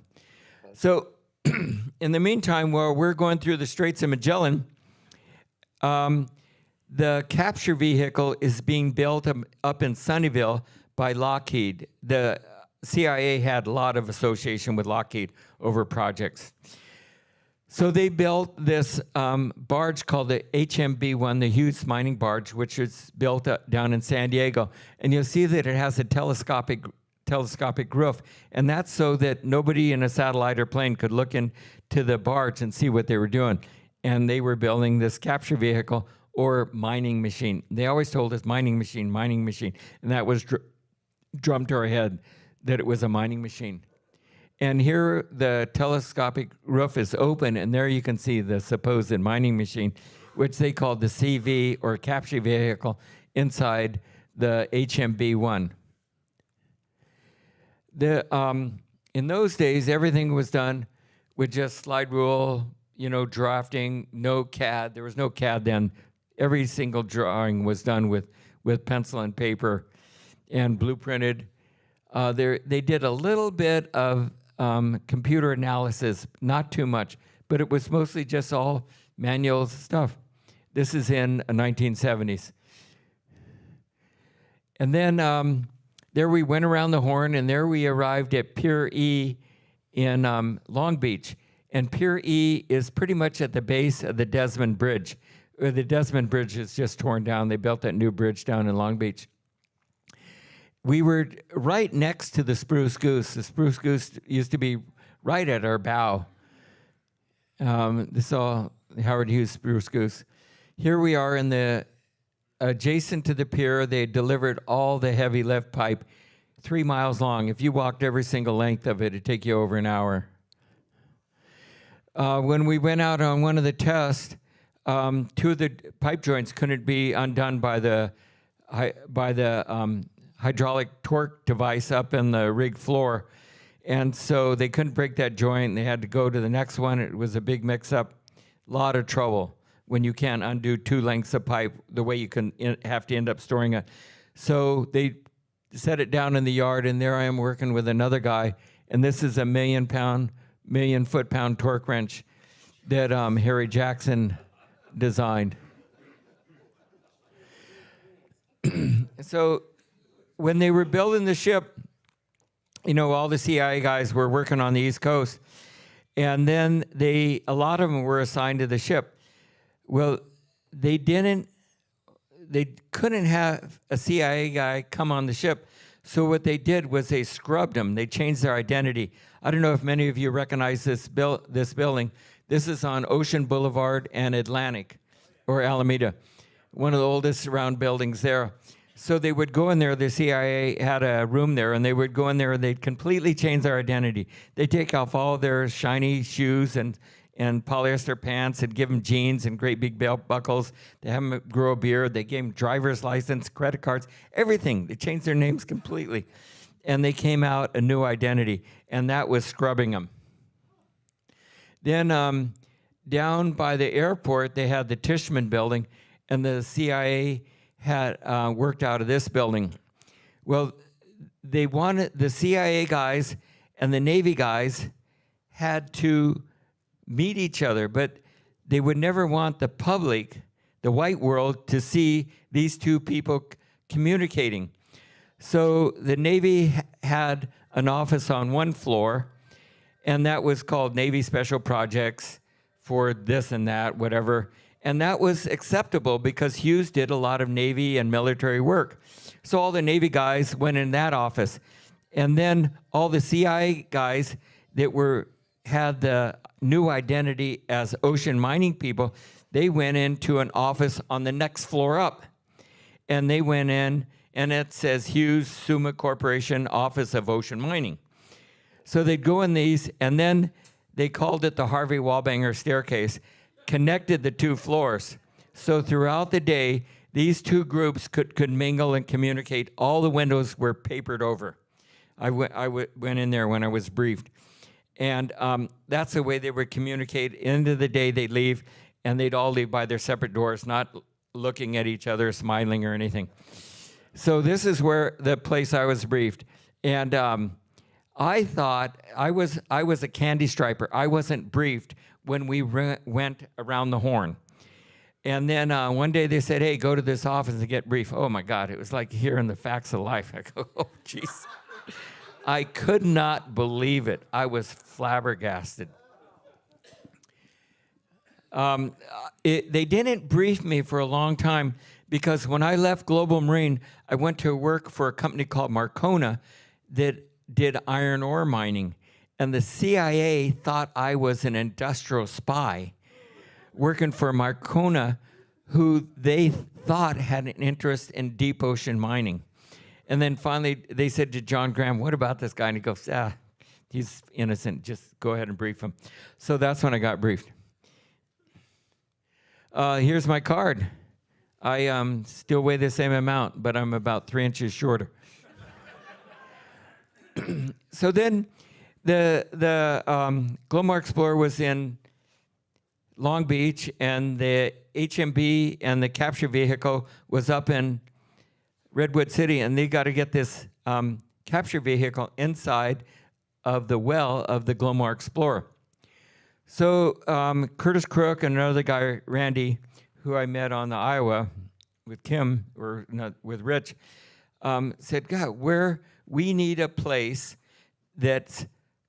So in the meantime, while we're going through the Straits of Magellan, the capture vehicle is being built up in Sunnyvale by Lockheed. The CIA had a lot of association with Lockheed over projects. So they built this barge called the HMB-1, the Hughes mining barge, which is built down in San Diego. And you'll see that it has a telescopic roof, and that's so that nobody in a satellite or plane could look into the barge and see what they were doing. And they were building this capture vehicle or mining machine. They always told us mining machine, and that was drummed to our head that it was a mining machine. And here the telescopic roof is open, and there you can see the supposed mining machine, which they called the CV, or capture vehicle, inside the HMB-1. In those days, everything was done with just slide rule, drafting, no CAD. There was no CAD then. Every single drawing was done with pencil and paper and blueprinted. They did a little bit of computer analysis, not too much, but it was mostly just all manual stuff. This is in the 1970s. And then there we went around the Horn, and there we arrived at Pier E in Long Beach. And Pier E is pretty much at the base of the Desmond Bridge. The Desmond Bridge is just torn down. They built that new bridge down in Long Beach. We were right next to the Spruce Goose. The Spruce Goose used to be right at our bow. This is all the Howard Hughes Spruce Goose. Here we are in the adjacent to the pier. They delivered all the heavy lift pipe, 3 miles long. If you walked every single length of it, it'd take you over an hour. When we went out on one of the tests, 2 of the pipe joints couldn't be undone by the hydraulic torque device up in the rig floor. And so they couldn't break that joint. They had to go to the next one. It was a big mix-up. A lot of trouble when you can't undo 2 lengths of pipe the way you can have to end up storing it. So they set it down in the yard, and there I am working with another guy. And this is a million foot-pound torque wrench that Harry Jackson designed. So when they were building the ship, you know, all the CIA guys were working on the East Coast, and then a lot of them were assigned to the ship. Well, they couldn't have a CIA guy come on the ship, so what they did was they scrubbed them. They changed their identity. I don't know if many of you recognize this building. This is on Ocean Boulevard and Atlantic, or Alameda, one of the oldest round buildings there. So they would go in there, the CIA had a room there, and they would go in there and they'd completely change their identity. They'd take off all their shiny shoes and polyester pants and give them jeans and great big belt buckles. They have them grow a beard. They gave them driver's license, credit cards, everything. They changed their names completely. And they came out a new identity, and that was scrubbing them. Then down by the airport, they had the Tishman building, and the CIA had worked out of this building. Well, they wanted the CIA guys and the Navy guys had to meet each other, but they would never want the public, the white world, to see these 2 people communicating. So the Navy had an office on one floor, and that was called Navy Special Projects for this and that, whatever. And that was acceptable because Hughes did a lot of Navy and military work. So all the Navy guys went in that office. And then all the CIA guys that had the new identity as ocean mining people, they went into an office on the next floor up. And they went in, and it says Hughes Summa Corporation Office of Ocean Mining. So they'd go in these, and then they called it the Harvey Wallbanger Staircase, connected the 2 floors. So throughout the day, these 2 groups could mingle and communicate. All the windows were papered over. I went in there when I was briefed. And that's the way they would communicate. End of the day, they'd leave, and they'd all leave by their separate doors, not looking at each other, smiling or anything. So this is where the place I was briefed. And I thought I was a candy striper. I wasn't briefed when we went around the Horn. And then one day they said, hey, go to this office and get briefed. Oh my God, it was like hearing the facts of life. I go, oh jeez. I could not believe it. I was flabbergasted. They didn't brief me for a long time because when I left Global Marine, I went to work for a company called Marcona that did iron ore mining. And the CIA thought I was an industrial spy working for Marcona, who they thought had an interest in deep ocean mining. And then finally they said to John Graham, what about this guy? And he goes, he's innocent. Just go ahead and brief him. So that's when I got briefed. Here's my card. I still weigh the same amount, but I'm about 3 inches shorter. So then the Glomar Explorer was in Long Beach, and the HMB and the capture vehicle was up in Redwood City, and they got to get this capture vehicle inside of the well of the Glomar Explorer. So Curtis Crook and another guy, Randy, who I met on the Iowa with Kim, or not, with Rich, said, God, we need a place that's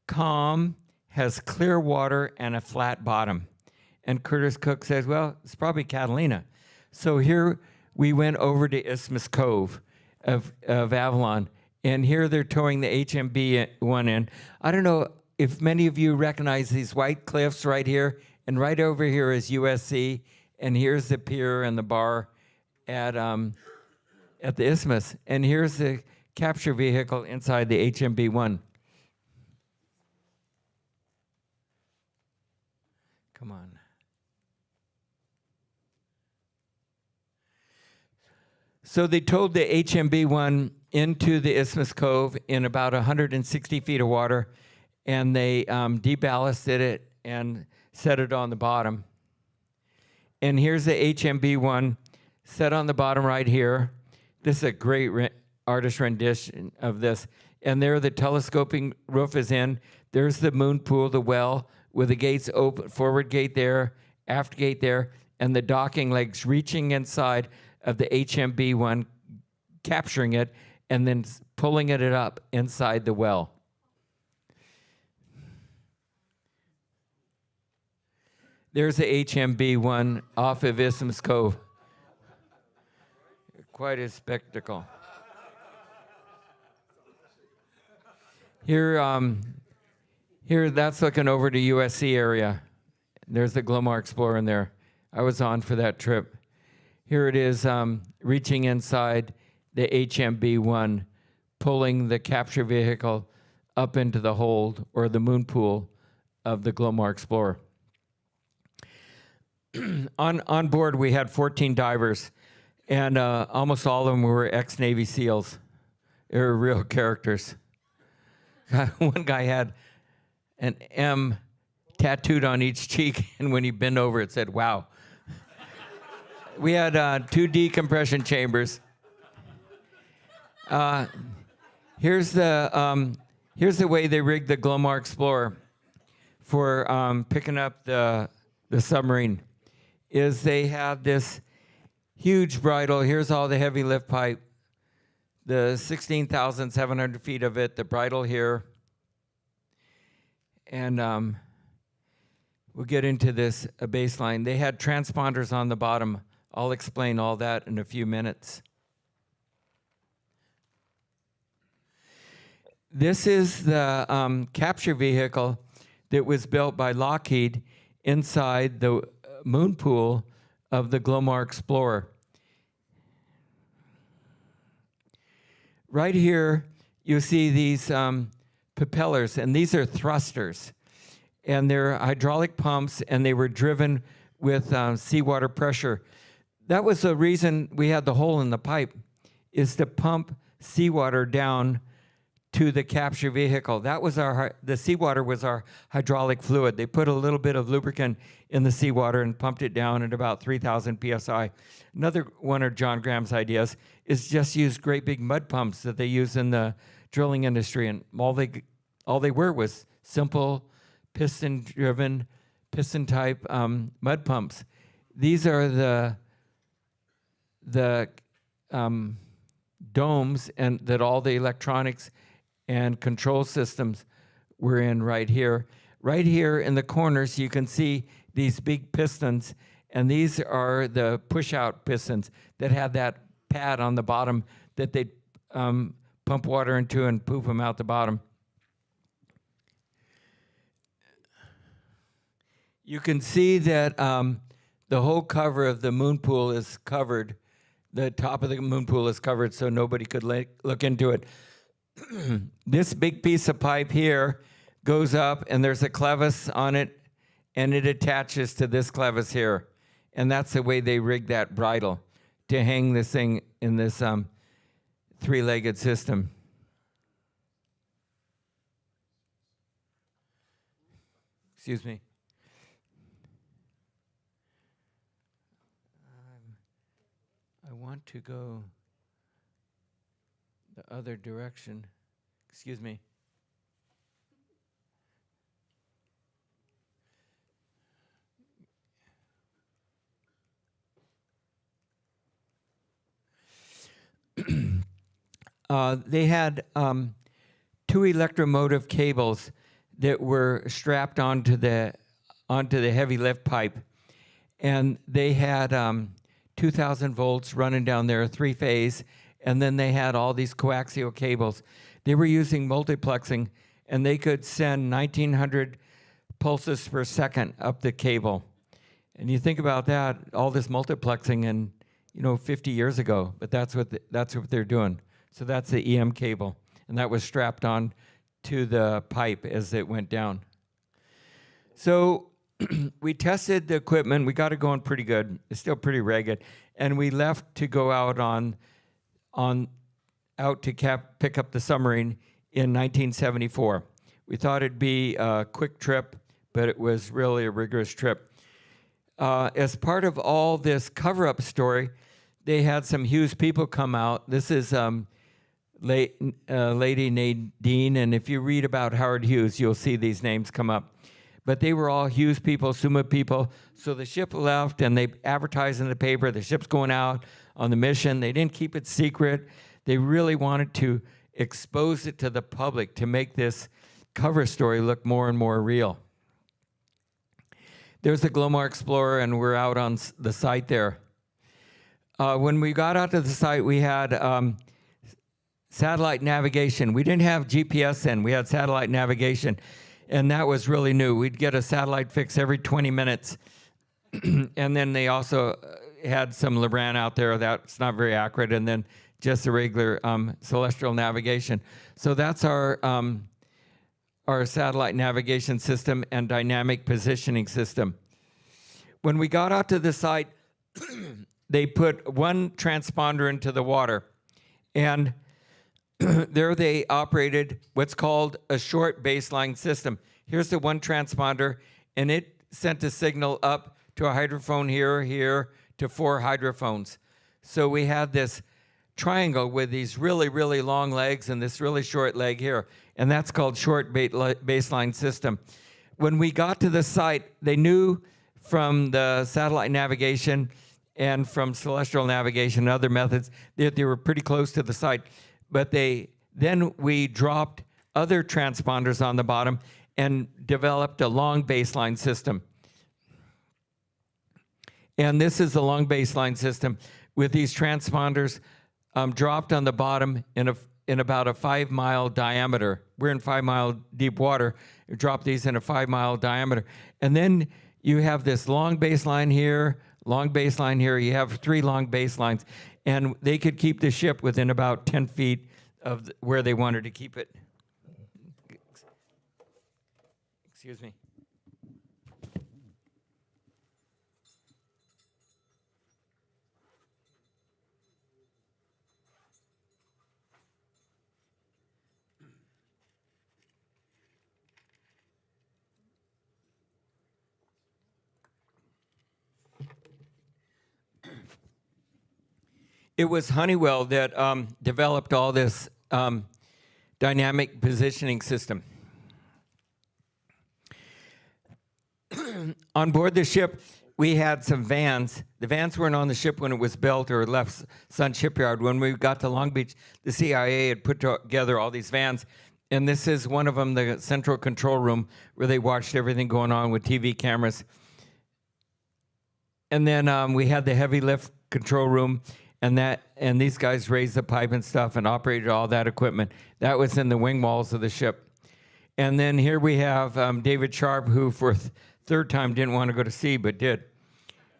calm, has clear water, and a flat bottom. And Curtis Cook says, well, it's probably Catalina. So here we went over to Isthmus Cove of Avalon, and here they're towing the HMB one in. I don't know if many of you recognize these white cliffs right here, and right over here is USC, and here's the pier and the bar at the Isthmus, and here's the capture vehicle inside the HMB-1. Come on. So they towed the HMB-1 into the Isthmus Cove in about 160 feet of water, and they deballasted it and set it on the bottom. And here's the HMB-1 set on the bottom right here. This is a great artist rendition of this. And there the telescoping roof is in. There's the moon pool, the well, with the gates open, forward gate there, aft gate there, and the docking legs reaching inside of the HMB-1, capturing it, and then pulling it up inside the well. There's the HMB-1 off of Isthmus Cove. Quite a spectacle. Here, that's looking over to USC area. There's the Glomar Explorer in there. I was on for that trip. Here it is, reaching inside the HMB-1, pulling the capture vehicle up into the hold or the moon pool of the Glomar Explorer. On board, we had 14 divers, and almost all of them were ex-Navy SEALs. They were real characters. One guy had an M tattooed on each cheek, and when he bent over, it said, wow. We had 2 decompression chambers. Here's the way they rigged the Glomar Explorer for picking up the submarine. Is they have this huge bridle. Here's all the heavy lift pipe, the 16,700 feet of it, the bridle here. And we'll get into this baseline. They had transponders on the bottom. I'll explain all that in a few minutes. This is the capture vehicle that was built by Lockheed inside the moon pool of the Glomar Explorer. Right here, you see these propellers, and these are thrusters. And they're hydraulic pumps, and they were driven with seawater pressure. That was the reason we had the hole in the pipe, is to pump seawater down to the capture vehicle. That was the seawater was our hydraulic fluid. They put a little bit of lubricant in the seawater and pumped it down at about 3,000 PSI. Another one of John Graham's ideas is just use great big mud pumps that they use in the drilling industry, and all they were was simple piston-driven, piston-type mud pumps. These are the domes and that all the electronics and control systems were in right here. Right here in the corners, you can see these big pistons, and these are the push-out pistons that have that pad on the bottom that they pump water into and poop them out the bottom. You can see that the whole cover of the moon pool is covered. The top of the moon pool is covered so nobody could look into it. This big piece of pipe here goes up, and there's a clevis on it, and it attaches to this clevis here. And that's the way they rigged that bridle, to hang this thing in this three-legged system. Excuse me. I want to go the other direction. Excuse me. they had two electromotive cables that were strapped onto the heavy lift pipe, and they had 2,000 volts running down there, three-phase, and then they had all these coaxial cables. They were using multiplexing, and they could send 1,900 pulses per second up the cable. And you think about that, all this multiplexing, and 50 years ago, but that's what they're doing. So that's the EM cable, and that was strapped on to the pipe as it went down. So we tested the equipment. We got it going pretty good. It's still pretty ragged, and we left to go out to pick up the submarine in 1974. We thought it'd be a quick trip, but it was really a rigorous trip. As part of all this cover-up story, they had some Hughes people come out. This is Lady Nadine, and if you read about Howard Hughes, you'll see these names come up. But they were all Hughes people, SUMA people. So the ship left, and they advertised in the paper, the ship's going out on the mission. They didn't keep it secret. They really wanted to expose it to the public to make this cover story look more and more real. There's the Glomar Explorer, and we're out on the site there. When we got out to the site, we had satellite navigation. We didn't have GPS then. We had satellite navigation, and that was really new. We'd get a satellite fix every 20 minutes. And then they also had some Lebrun out there that's not very accurate, and then just the regular celestial navigation. So that's our satellite navigation system and dynamic positioning system. When we got out to the site, they put one transponder into the water, and there they operated what's called a short baseline system. Here's the one transponder, and it sent a signal up to a hydrophone here, to 4 hydrophones. So we had this triangle with these really, really long legs and this really short leg here, and that's called short baseline system. When we got to the site, they knew from the satellite navigation and from celestial navigation and other methods that they were pretty close to the site. But then we dropped other transponders on the bottom and developed a long baseline system. And this is the long baseline system with these transponders dropped on the bottom in about a 5-mile diameter. We're in 5-mile deep water. You drop these in a 5-mile diameter. And then you have this long baseline here, long baseline here. You have 3 long baselines. And they could keep the ship within about 10 feet of where they wanted to keep it. Excuse me. It was Honeywell that developed all this dynamic positioning system. On board the ship, we had some vans. The vans weren't on the ship when it was built or left Sun Shipyard. When we got to Long Beach, the CIA had put together all these vans, and this is one of them, the central control room, where they watched everything going on with TV cameras. And then we had the heavy lift control room, and these guys raised the pipe and stuff and operated all that equipment. That was in the wing walls of the ship. And then here we have David Sharp, who for third time didn't want to go to sea, but did.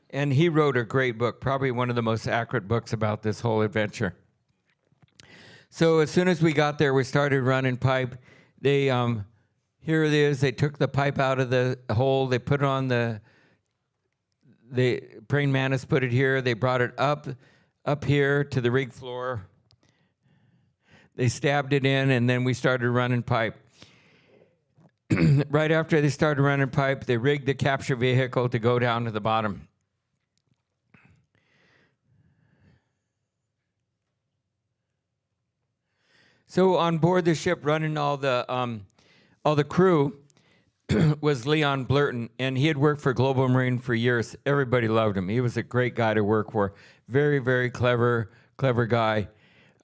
And he wrote a great book, probably one of the most accurate books about this whole adventure. So as soon as we got there, we started running pipe. They, here it is, they took the pipe out of the hole, they put it on the praying mantis put it here, they brought it up here to the rig floor. They stabbed it in, and then we started running pipe. Right after they started running pipe, they rigged the capture vehicle to go down to the bottom. So on board the ship, running all the crew was Leon Blurton, and he had worked for Global Marine for years. Everybody loved him. He was a great guy to work for. Very, very clever guy.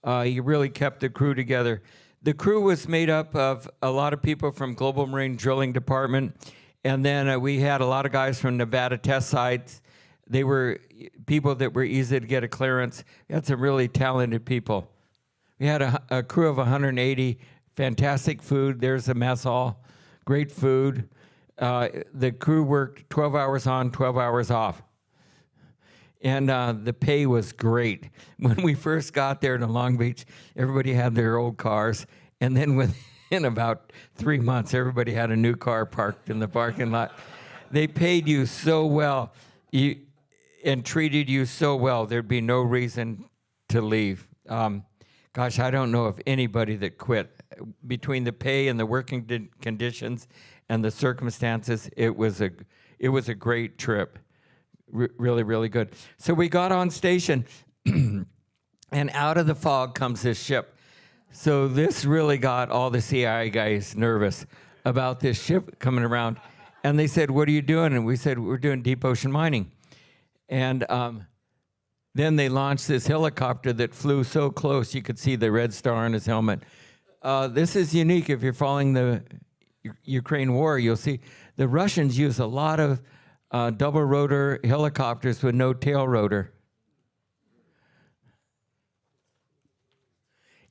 He really kept the crew together. The crew was made up of a lot of people from Global Marine Drilling Department, and then we had a lot of guys from Nevada test sites. They were people that were easy to get a clearance. We had some really talented people. We had a crew of 180, fantastic food. There's a mess hall, great food. The crew worked 12 hours on, 12 hours off. And the pay was great. When we first got there to Long Beach, everybody had their old cars. And then within about 3 months, everybody had a new car parked in the parking lot. They paid you so well and treated you so well, there'd be no reason to leave. Gosh, I don't know of anybody that quit. Between the pay and the working conditions and the circumstances, it was a great trip. Really, really good. So we got on station, and out of the fog comes this ship. So this really got all the CIA guys nervous about this ship coming around. And they said, "What are you doing?" And we said, "We're doing deep ocean mining." And then they launched this helicopter that flew so close you could see the red star on his helmet. This is unique. If you're following the Ukraine war, you'll see the Russians use a lot of double rotor helicopters with no tail rotor.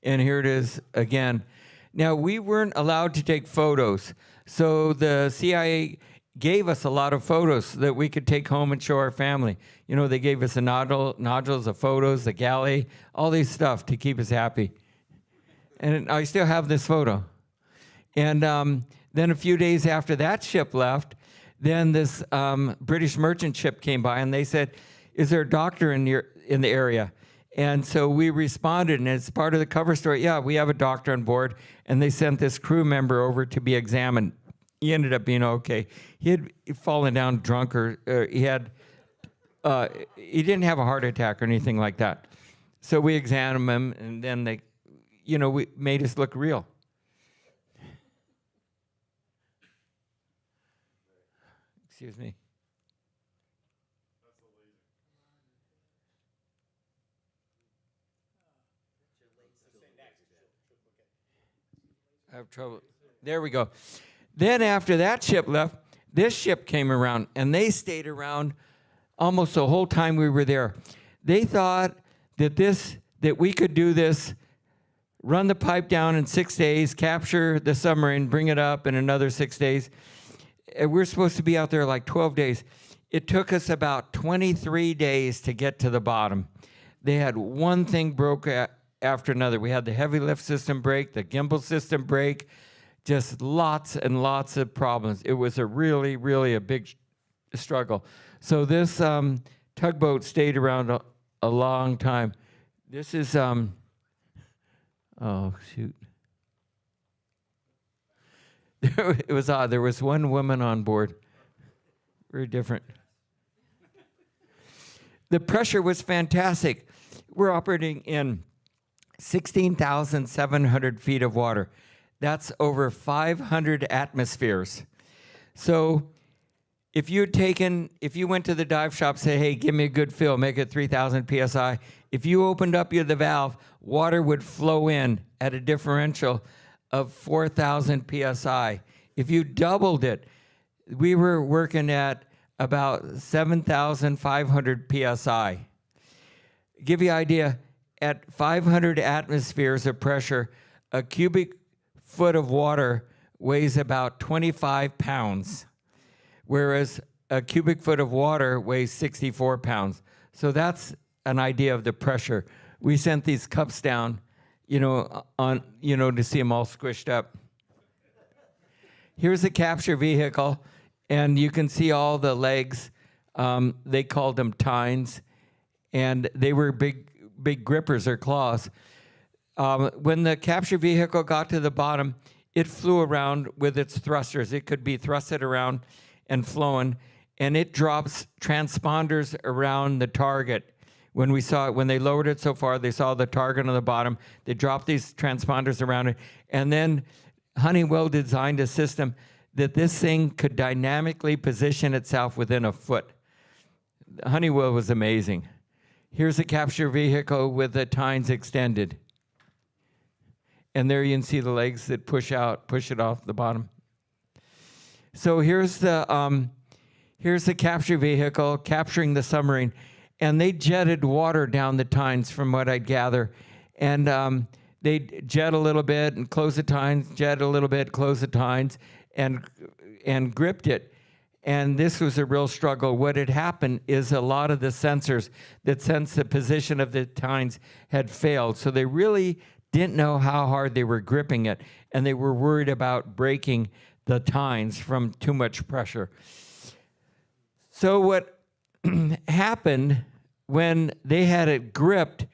And here it is again. Now, we weren't allowed to take photos, so the CIA gave us a lot of photos that we could take home and show our family. You know, they gave us the nodules of photos, the galley, all these stuff to keep us happy. And I still have this photo. And then a few days after that ship left, then this British merchant ship came by, and they said, "Is there a doctor in the area?" And so we responded, and it's part of the cover story. Yeah, we have a doctor on board, and they sent this crew member over to be examined. He ended up being okay. He had fallen down drunk, or he didn't have a heart attack or anything like that. So we examined him, and then they, we made us look real. Excuse me. I have trouble. There we go. Then after that ship left, this ship came around, and they stayed around almost the whole time we were there. They thought that we could do this, run the pipe down in 6 days, capture the submarine, bring it up in another 6 days. We're supposed to be out there like 12 days. It took us about 23 days to get to the bottom. They had one thing broke after another. We had the heavy lift system break, the gimbal system break, just lots and lots of problems. It was a really, really a big struggle. So this tugboat stayed around a long time. This is, oh, shoot. It was odd. There was one woman on board. Very different. The pressure was fantastic. We're operating in 16,700 feet of water. That's over 500 atmospheres. So if you went to the dive shop, say, "Hey, give me a good fill, make it 3,000 PSI. If you opened up the valve, water would flow in at a differential of 4,000 PSI. If you doubled it, we were working at about 7,500 PSI. Give you an idea, at 500 atmospheres of pressure, a cubic foot of water weighs about 25 pounds, whereas a cubic foot of water weighs 64 pounds. So that's an idea of the pressure. We sent these cups down, to see them all squished up. Here's a capture vehicle, and you can see all the legs. They called them tines, and they were big grippers or claws. When the capture vehicle got to the bottom, it flew around with its thrusters. It could be thrusted around and flown, and it drops transponders around the target. When they lowered it so far, they saw the target on the bottom. They dropped these transponders around it, and then Honeywell designed a system that this thing could dynamically position itself within a foot. Honeywell was amazing. Here's a capture vehicle with the tines extended. And there you can see the legs that push it off the bottom. So here's the capture vehicle capturing the submarine, and they jetted water down the tines from what I'd gather. And they jet a little bit and close the tines, jet a little bit, close the tines, and gripped it. And this was a real struggle. What had happened is a lot of the sensors that sense the position of the tines had failed. So they really didn't know how hard they were gripping it, and they were worried about breaking the tines from too much pressure. So what happened when they had it gripped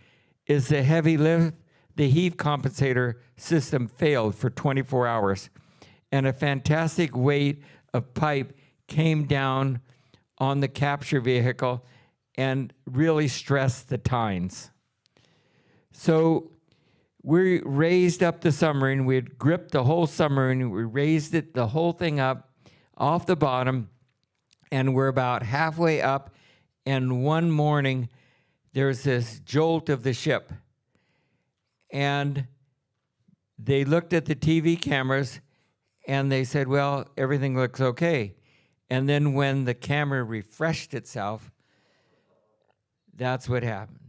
is the heavy lift, the heave compensator system failed for 24 hours, and a fantastic weight of pipe came down on the capture vehicle and really stressed the tines. So we raised up the submarine. We had gripped the whole submarine. We raised it, the whole thing up off the bottom, and we're about halfway up, and one morning there's this jolt of the ship. And they looked at the TV cameras and they said, well, everything looks okay. And then when the camera refreshed itself, that's what happened.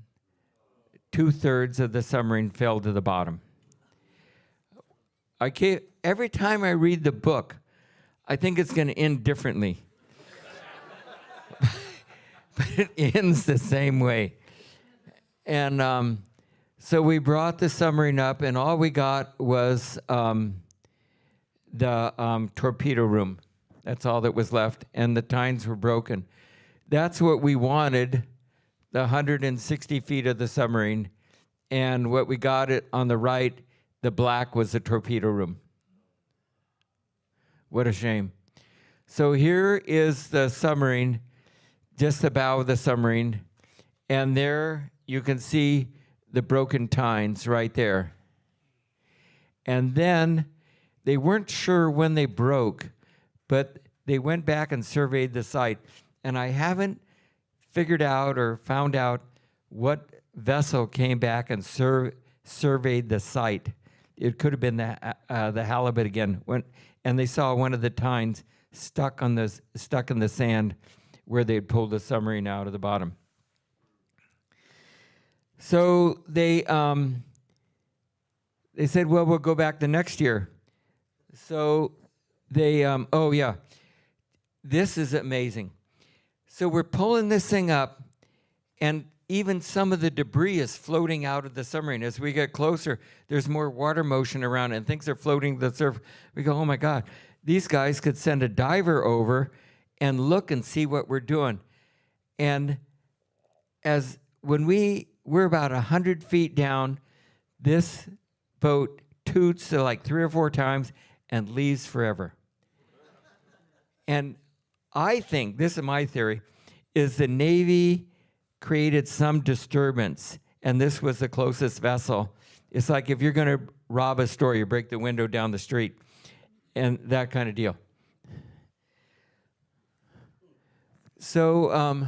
2/3 of the submarine fell to the bottom. Every time I read the book, I think it's going to end differently. But it ends the same way. And so we brought the submarine up, and all we got was the torpedo room. That's all that was left, and the tines were broken. That's what we wanted, the 160 feet of the submarine, and what we got it on the right, the black, was the torpedo room. What a shame. So here is the submarine, just the bow of the submarine, and there you can see the broken tines right there. And then they weren't sure when they broke, but they went back and surveyed the site. And I haven't figured out or found out what vessel came back and surveyed the site. It could have been the halibut again. And they saw one of the tines stuck in the sand where they had pulled the submarine out of the bottom. So they said, well, we'll go back the next year. So they, oh yeah, this is amazing. So we're pulling this thing up, and even some of the debris is floating out of the submarine. As we get closer, there's more water motion around, and things are floating to the surface. We go, oh my God, these guys could send a diver over and look and see what we're doing. And when we're about 100 feet down, this boat toots like 3 or 4 times and leaves forever. And I think, this is my theory, is the Navy created some disturbance, and this was the closest vessel. It's like if you're going to rob a store, you break the window down the street, and that kind of deal. So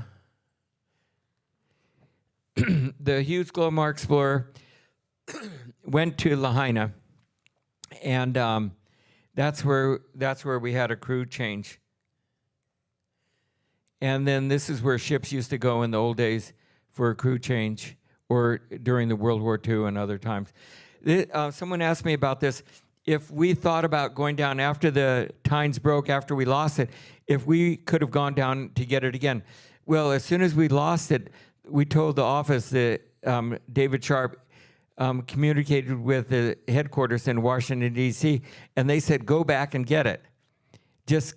the Hughes Glomar Explorer went to Lahaina, and that's where we had a crew change. And then this is where ships used to go in the old days for a crew change, or during the World War II and other times. Someone asked me about this. If we thought about going down after the tines broke, after we lost it, if we could have gone down to get it again. Well, as soon as we lost it, we told the office that David Sharp communicated with the headquarters in Washington, D.C., and they said, go back and get it. Just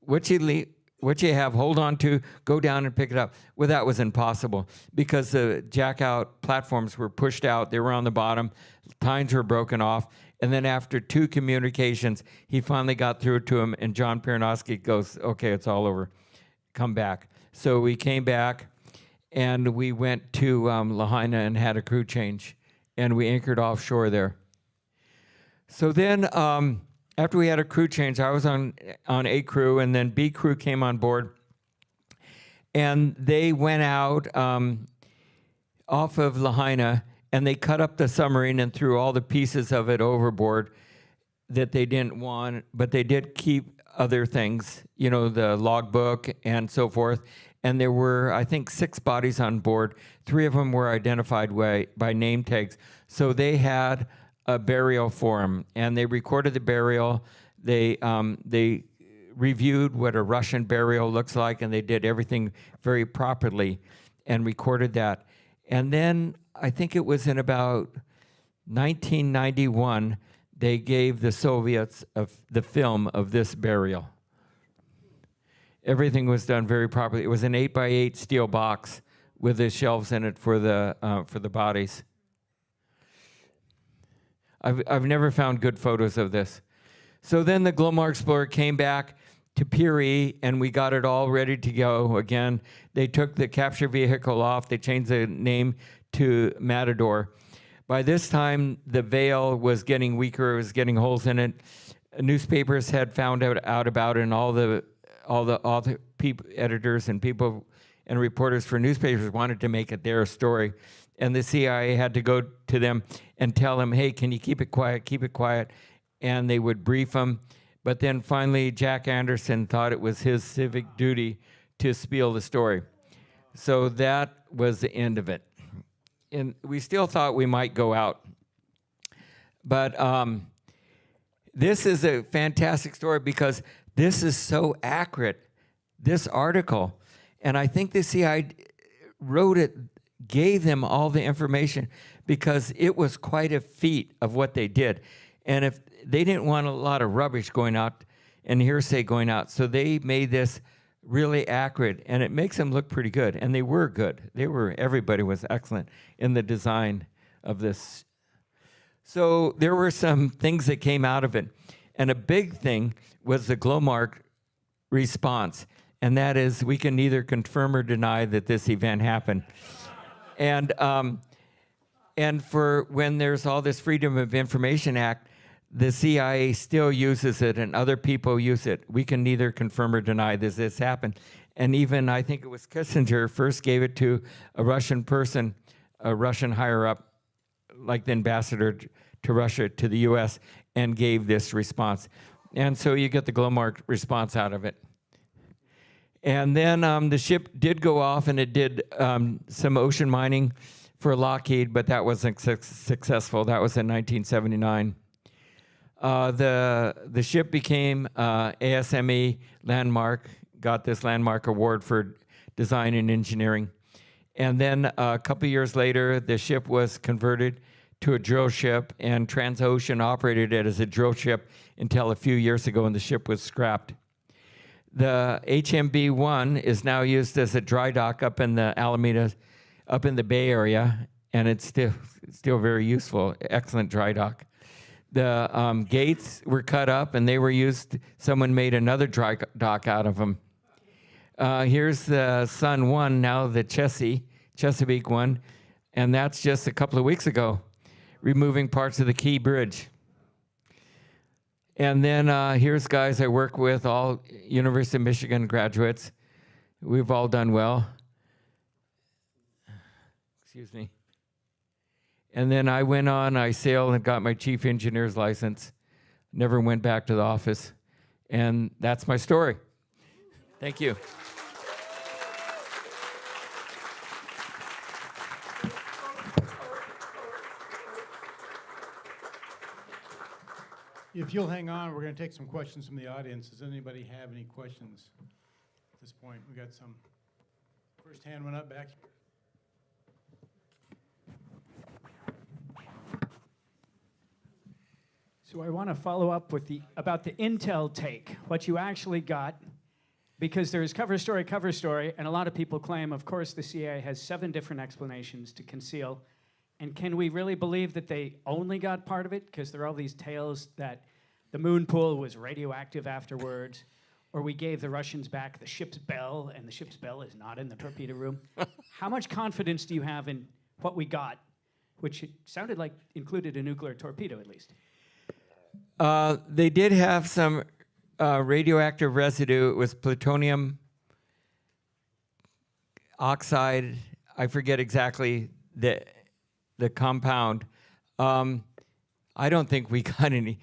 what you have, hold on to, go down and pick it up. Well, that was impossible because the jack-out platforms were pushed out. They were on the bottom. Tines were broken off. And then after 2 communications, he finally got through to him, and John Piernoski goes, okay, it's all over. Come back. So we came back, and we went to Lahaina and had a crew change, and we anchored offshore there. So then, after we had a crew change, I was on A crew, and then B crew came on board, and they went out off of Lahaina, and they cut up the submarine and threw all the pieces of it overboard that they didn't want, but they did keep other things, you know, the logbook and so forth. And there were, I think, 6 bodies on board. 3 of them were identified by name tags. So they had a burial for them, and they recorded the burial. They reviewed what a Russian burial looks like, and they did everything very properly and recorded that. And then I think it was in about 1991, they gave the Soviets the film of this burial. Everything was done very properly. It was an 8x8 steel box with the shelves in it for the bodies. I've never found good photos of this. So then the Glomar Explorer came back to Pier E, and we got it all ready to go again. They took the capture vehicle off. They changed the name to Matador. By this time, the veil was getting weaker. It was getting holes in it. Newspapers had found out about it, and all the editors and people and reporters for newspapers wanted to make it their story. And the CIA had to go to them and tell them, hey, can you keep it quiet, keep it quiet? And they would brief them. But then finally, Jack Anderson thought it was his civic duty to spill the story. So that was the end of it. And we still thought we might go out. But this is a fantastic story because this is so accurate, this article. And I think the CIA wrote it, gave them all the information because it was quite a feat of what they did. And if they didn't want a lot of rubbish going out and hearsay going out, so they made this really accurate, and it makes them look pretty good. And they were good. Everybody was excellent in the design of this. So there were some things that came out of it. And a big thing was the Glomar response. And that is, we can neither confirm or deny that this event happened. And for when there's all this Freedom of Information Act, the CIA still uses it and other people use it. We can neither confirm or deny this happened. And even, I think it was Kissinger first gave it to a Russian person, a Russian higher up, like the ambassador to Russia, to the US, and gave this response. And so you get the Glomar response out of it. And then the ship did go off, and it did some ocean mining for Lockheed, but that wasn't successful. That was in 1979. The ship became ASME Landmark, got this Landmark Award for design and engineering. And then a couple years later, the ship was converted to a drill ship, and Transocean operated it as a drill ship until a few years ago, and the ship was scrapped. The HMB-1 is now used as a dry dock up in the Alameda, up in the Bay Area, and it's still very useful, excellent dry dock. The gates were cut up, and they were used. Someone made another dry dock out of them. Here's the Sun 1, now the Chesapeake 1, and that's just a couple of weeks ago, removing parts of the Key Bridge. And then here's guys I work with, all University of Michigan graduates. We've all done well. Excuse me. And then I went on, I sailed and got my chief engineer's license. Never went back to the office. And that's my story. Thank you. If you'll hang on, we're going to take some questions from the audience. Does anybody have any questions at this point? We got some. First hand went up back here. So I want to follow up with about the intel take, what you actually got, because there's cover story, and a lot of people claim, of course, the CIA has 7 different explanations to conceal. And can we really believe that they only got part of it? Because there are all these tales that the moon pool was radioactive afterwards, or we gave the Russians back the ship's bell, and the ship's bell is not in the torpedo room. How much confidence do you have in what we got, which it sounded like included a nuclear torpedo at least? They did have some radioactive residue. It was plutonium oxide. I forget exactly the compound. I don't think we got any.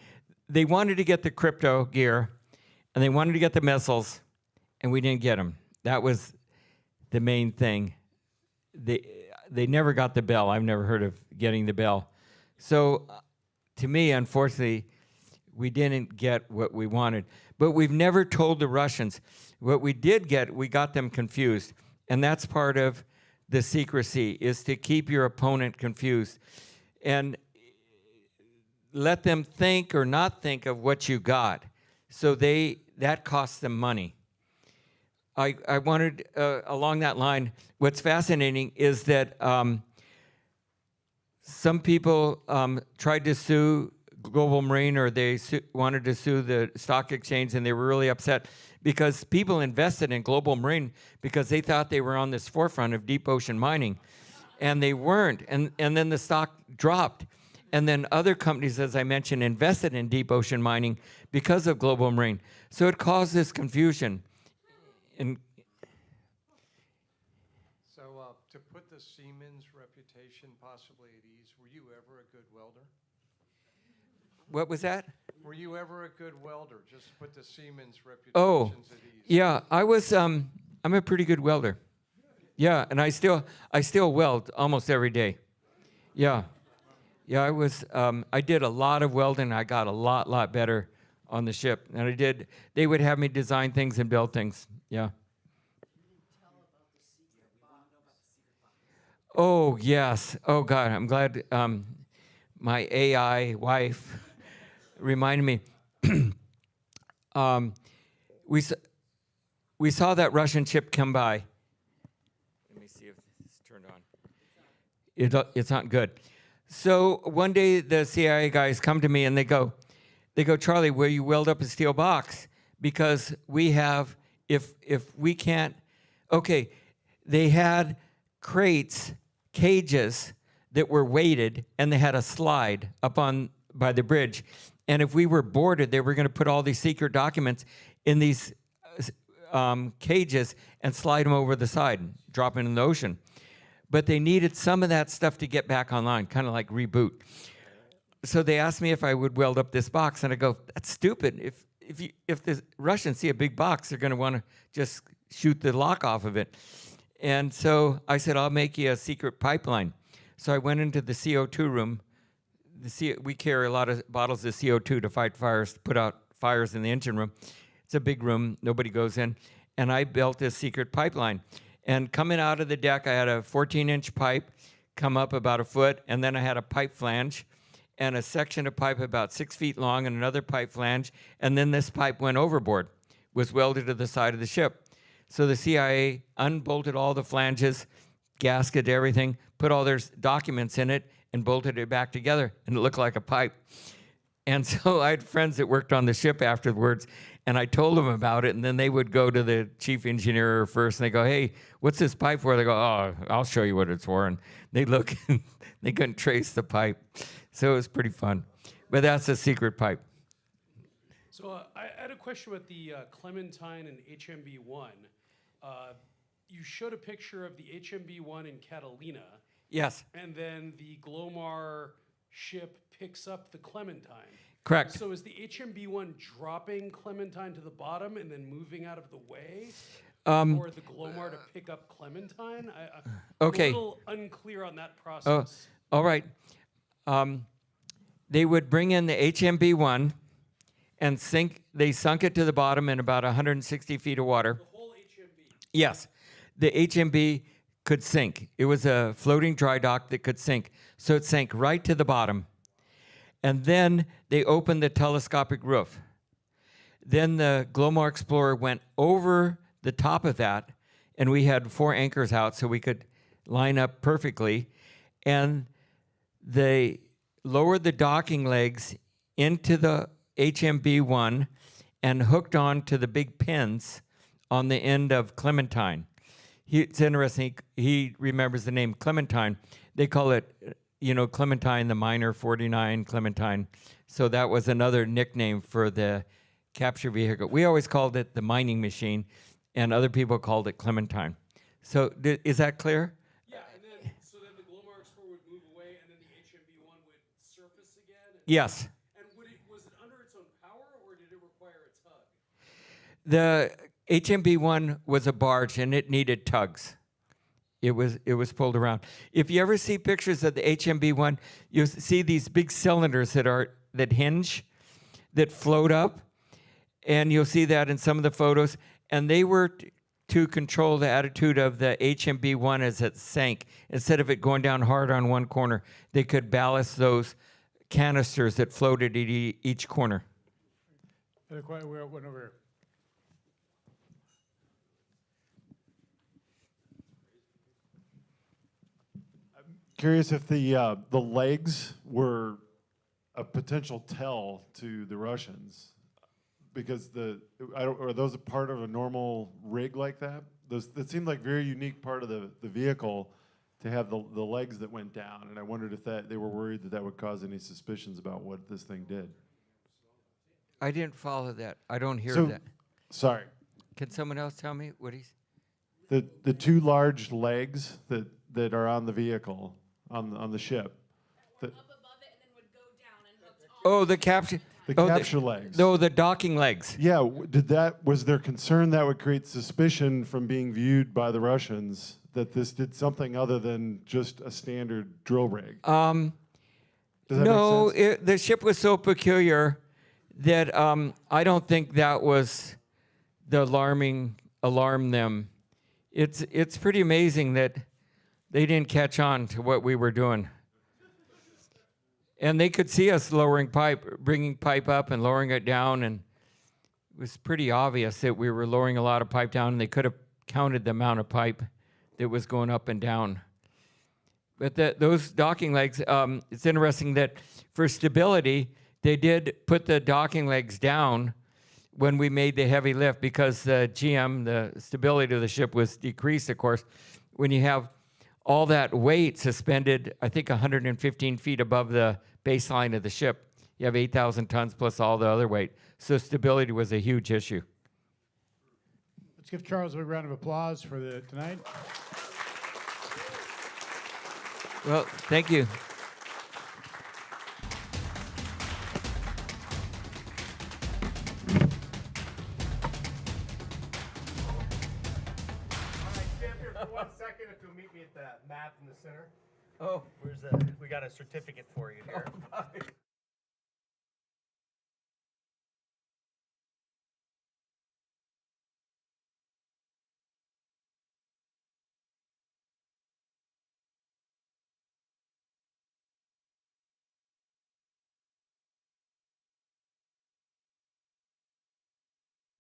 They wanted to get the crypto gear, and they wanted to get the missiles, and we didn't get them. That was the main thing. They never got the bell. I've never heard of getting the bell. So to me, unfortunately, we didn't get what we wanted. But we've never told the Russians. What we did get, we got them confused. And that's part of the secrecy, is to keep your opponent confused. And let them think or not think of what you got. So that costs them money. I wanted, along that line, what's fascinating is that some people tried to sue Global Marine, or they wanted to sue the stock exchange, and they were really upset because people invested in Global Marine because they thought they were on this forefront of deep ocean mining, and they weren't. And then the stock dropped. And then other companies, as I mentioned, invested in deep ocean mining because of Global Marine. So it caused this confusion. So to put the seaman's reputation possibly at ease, were you ever a good welder? What was that? Were you ever a good welder? Just to put the seaman's reputations Oh, at ease. yeah, I was. I'm a pretty good welder. Yeah, and I still weld almost every day. Yeah, yeah. I was. I did a lot of welding. I got a lot better on the ship, and they would have me design things and build things. Yeah. Oh yes. Oh God, I'm glad my AI wife reminded me. We saw that Russian ship come by. Let me see if it's turned on. It's not good. So one day the CIA guys come to me and they go, Charlie, will you weld up a steel box? Because we have, if we can't, okay, they had cages that were weighted, and they had a slide up by the bridge. And if we were boarded, they were going to put all these secret documents in these cages and slide them over the side and drop them in the ocean. But they needed some of that stuff to get back online, kind of like reboot. So they asked me if I would weld up this box, and I go, that's stupid. If the Russians see a big box, they're going to want to just shoot the lock off of it. And so I said, I'll make you a secret pipeline. So I went into the CO2 room. We carry a lot of bottles of CO2 to fight fires, to put out fires in the engine room. It's a big room, nobody goes in. And I built this secret pipeline. And coming out of the deck, I had a 14-inch pipe come up about a foot, and then I had a pipe flange and a section of pipe about 6 feet long and another pipe flange, and then this pipe went overboard, was welded to the side of the ship. So the CIA unbolted all the flanges, gasketed everything, put all their documents in it, and bolted it back together, and it looked like a pipe. And so I had friends that worked on the ship afterwards, and I told them about it, and then they would go to the chief engineer first, and they go, hey, what's this pipe for? They go, oh, I'll show you what it's for. And they look, and they couldn't trace the pipe. So it was pretty fun. But that's a secret pipe. So I had a question with the Clementine and HMB-1. You showed a picture of the HMB-1 in Catalina. Yes. And then the Glomar ship picks up the Clementine. Correct. So is the HMB-1 dropping Clementine to the bottom and then moving out of the way for the Glomar to pick up Clementine? Okay. I'm a little unclear on that process. Oh, all right. They would bring in the HMB-1 and they sunk it to the bottom in about 160 feet of water. The whole HMB? Yes. The HMB could sink. It was a floating dry dock that could sink. So it sank right to the bottom. And then they opened the telescopic roof. Then the Glomar Explorer went over the top of that, and we had 4 anchors out so we could line up perfectly. And they lowered the docking legs into the HMB-1 and hooked on to the big pins on the end of Clementine. It's interesting, he remembers the name Clementine. They call it, Clementine, the Miner 49 Clementine. So that was another nickname for the capture vehicle. We always called it the mining machine, and other people called it Clementine. So is that clear? Yeah, and then the Glomar Explorer would move away, and Yes. And was it under its own power, or did it require a tug? The HMB-1 was a barge, and it needed tugs. It was pulled around. If you ever see pictures of the HMB-1, you'll see these big cylinders that hinge, that float up, and you'll see that in some of the photos. And they were to control the attitude of the HMB-1 as it sank. Instead of it going down hard on one corner, they could ballast those canisters that floated at each corner. We went over here. Curious if the legs were a potential tell to the Russians, because are those a part of a normal rig like that? That seemed like very unique part of the vehicle to have the legs that went down, and I wondered if they were worried that would cause any suspicions about what this thing did. I didn't follow that. I don't hear So- that. Sorry, Can someone else tell me what he's? the two large legs that are on the vehicle on the ship. Up above it and then would go down and hooked on. Oh, the capture. The oh, capture legs. No, the docking legs. Yeah, was there concern that would create suspicion from being viewed by the Russians that this did something other than just a standard drill rig? Does that No, make sense? the ship was so peculiar that I don't think that was the alarm them. It's pretty amazing that they didn't catch on to what we were doing. And they could see us lowering pipe, bringing pipe up and lowering it down, and it was pretty obvious that we were lowering a lot of pipe down, and they could have counted the amount of pipe that was going up and down. But those docking legs, it's interesting that for stability, they did put the docking legs down when we made the heavy lift, because the GM, the stability of the ship, was decreased, of course. When you have all that weight suspended, I think 115 feet above the baseline of the ship, you have 8,000 tons plus all the other weight. So stability was a huge issue. Let's give Charles a big round of applause for tonight. Well, thank you. All right, stand here for 1 second if you'll meet me at the map in the center. Oh. We got a certificate for you here.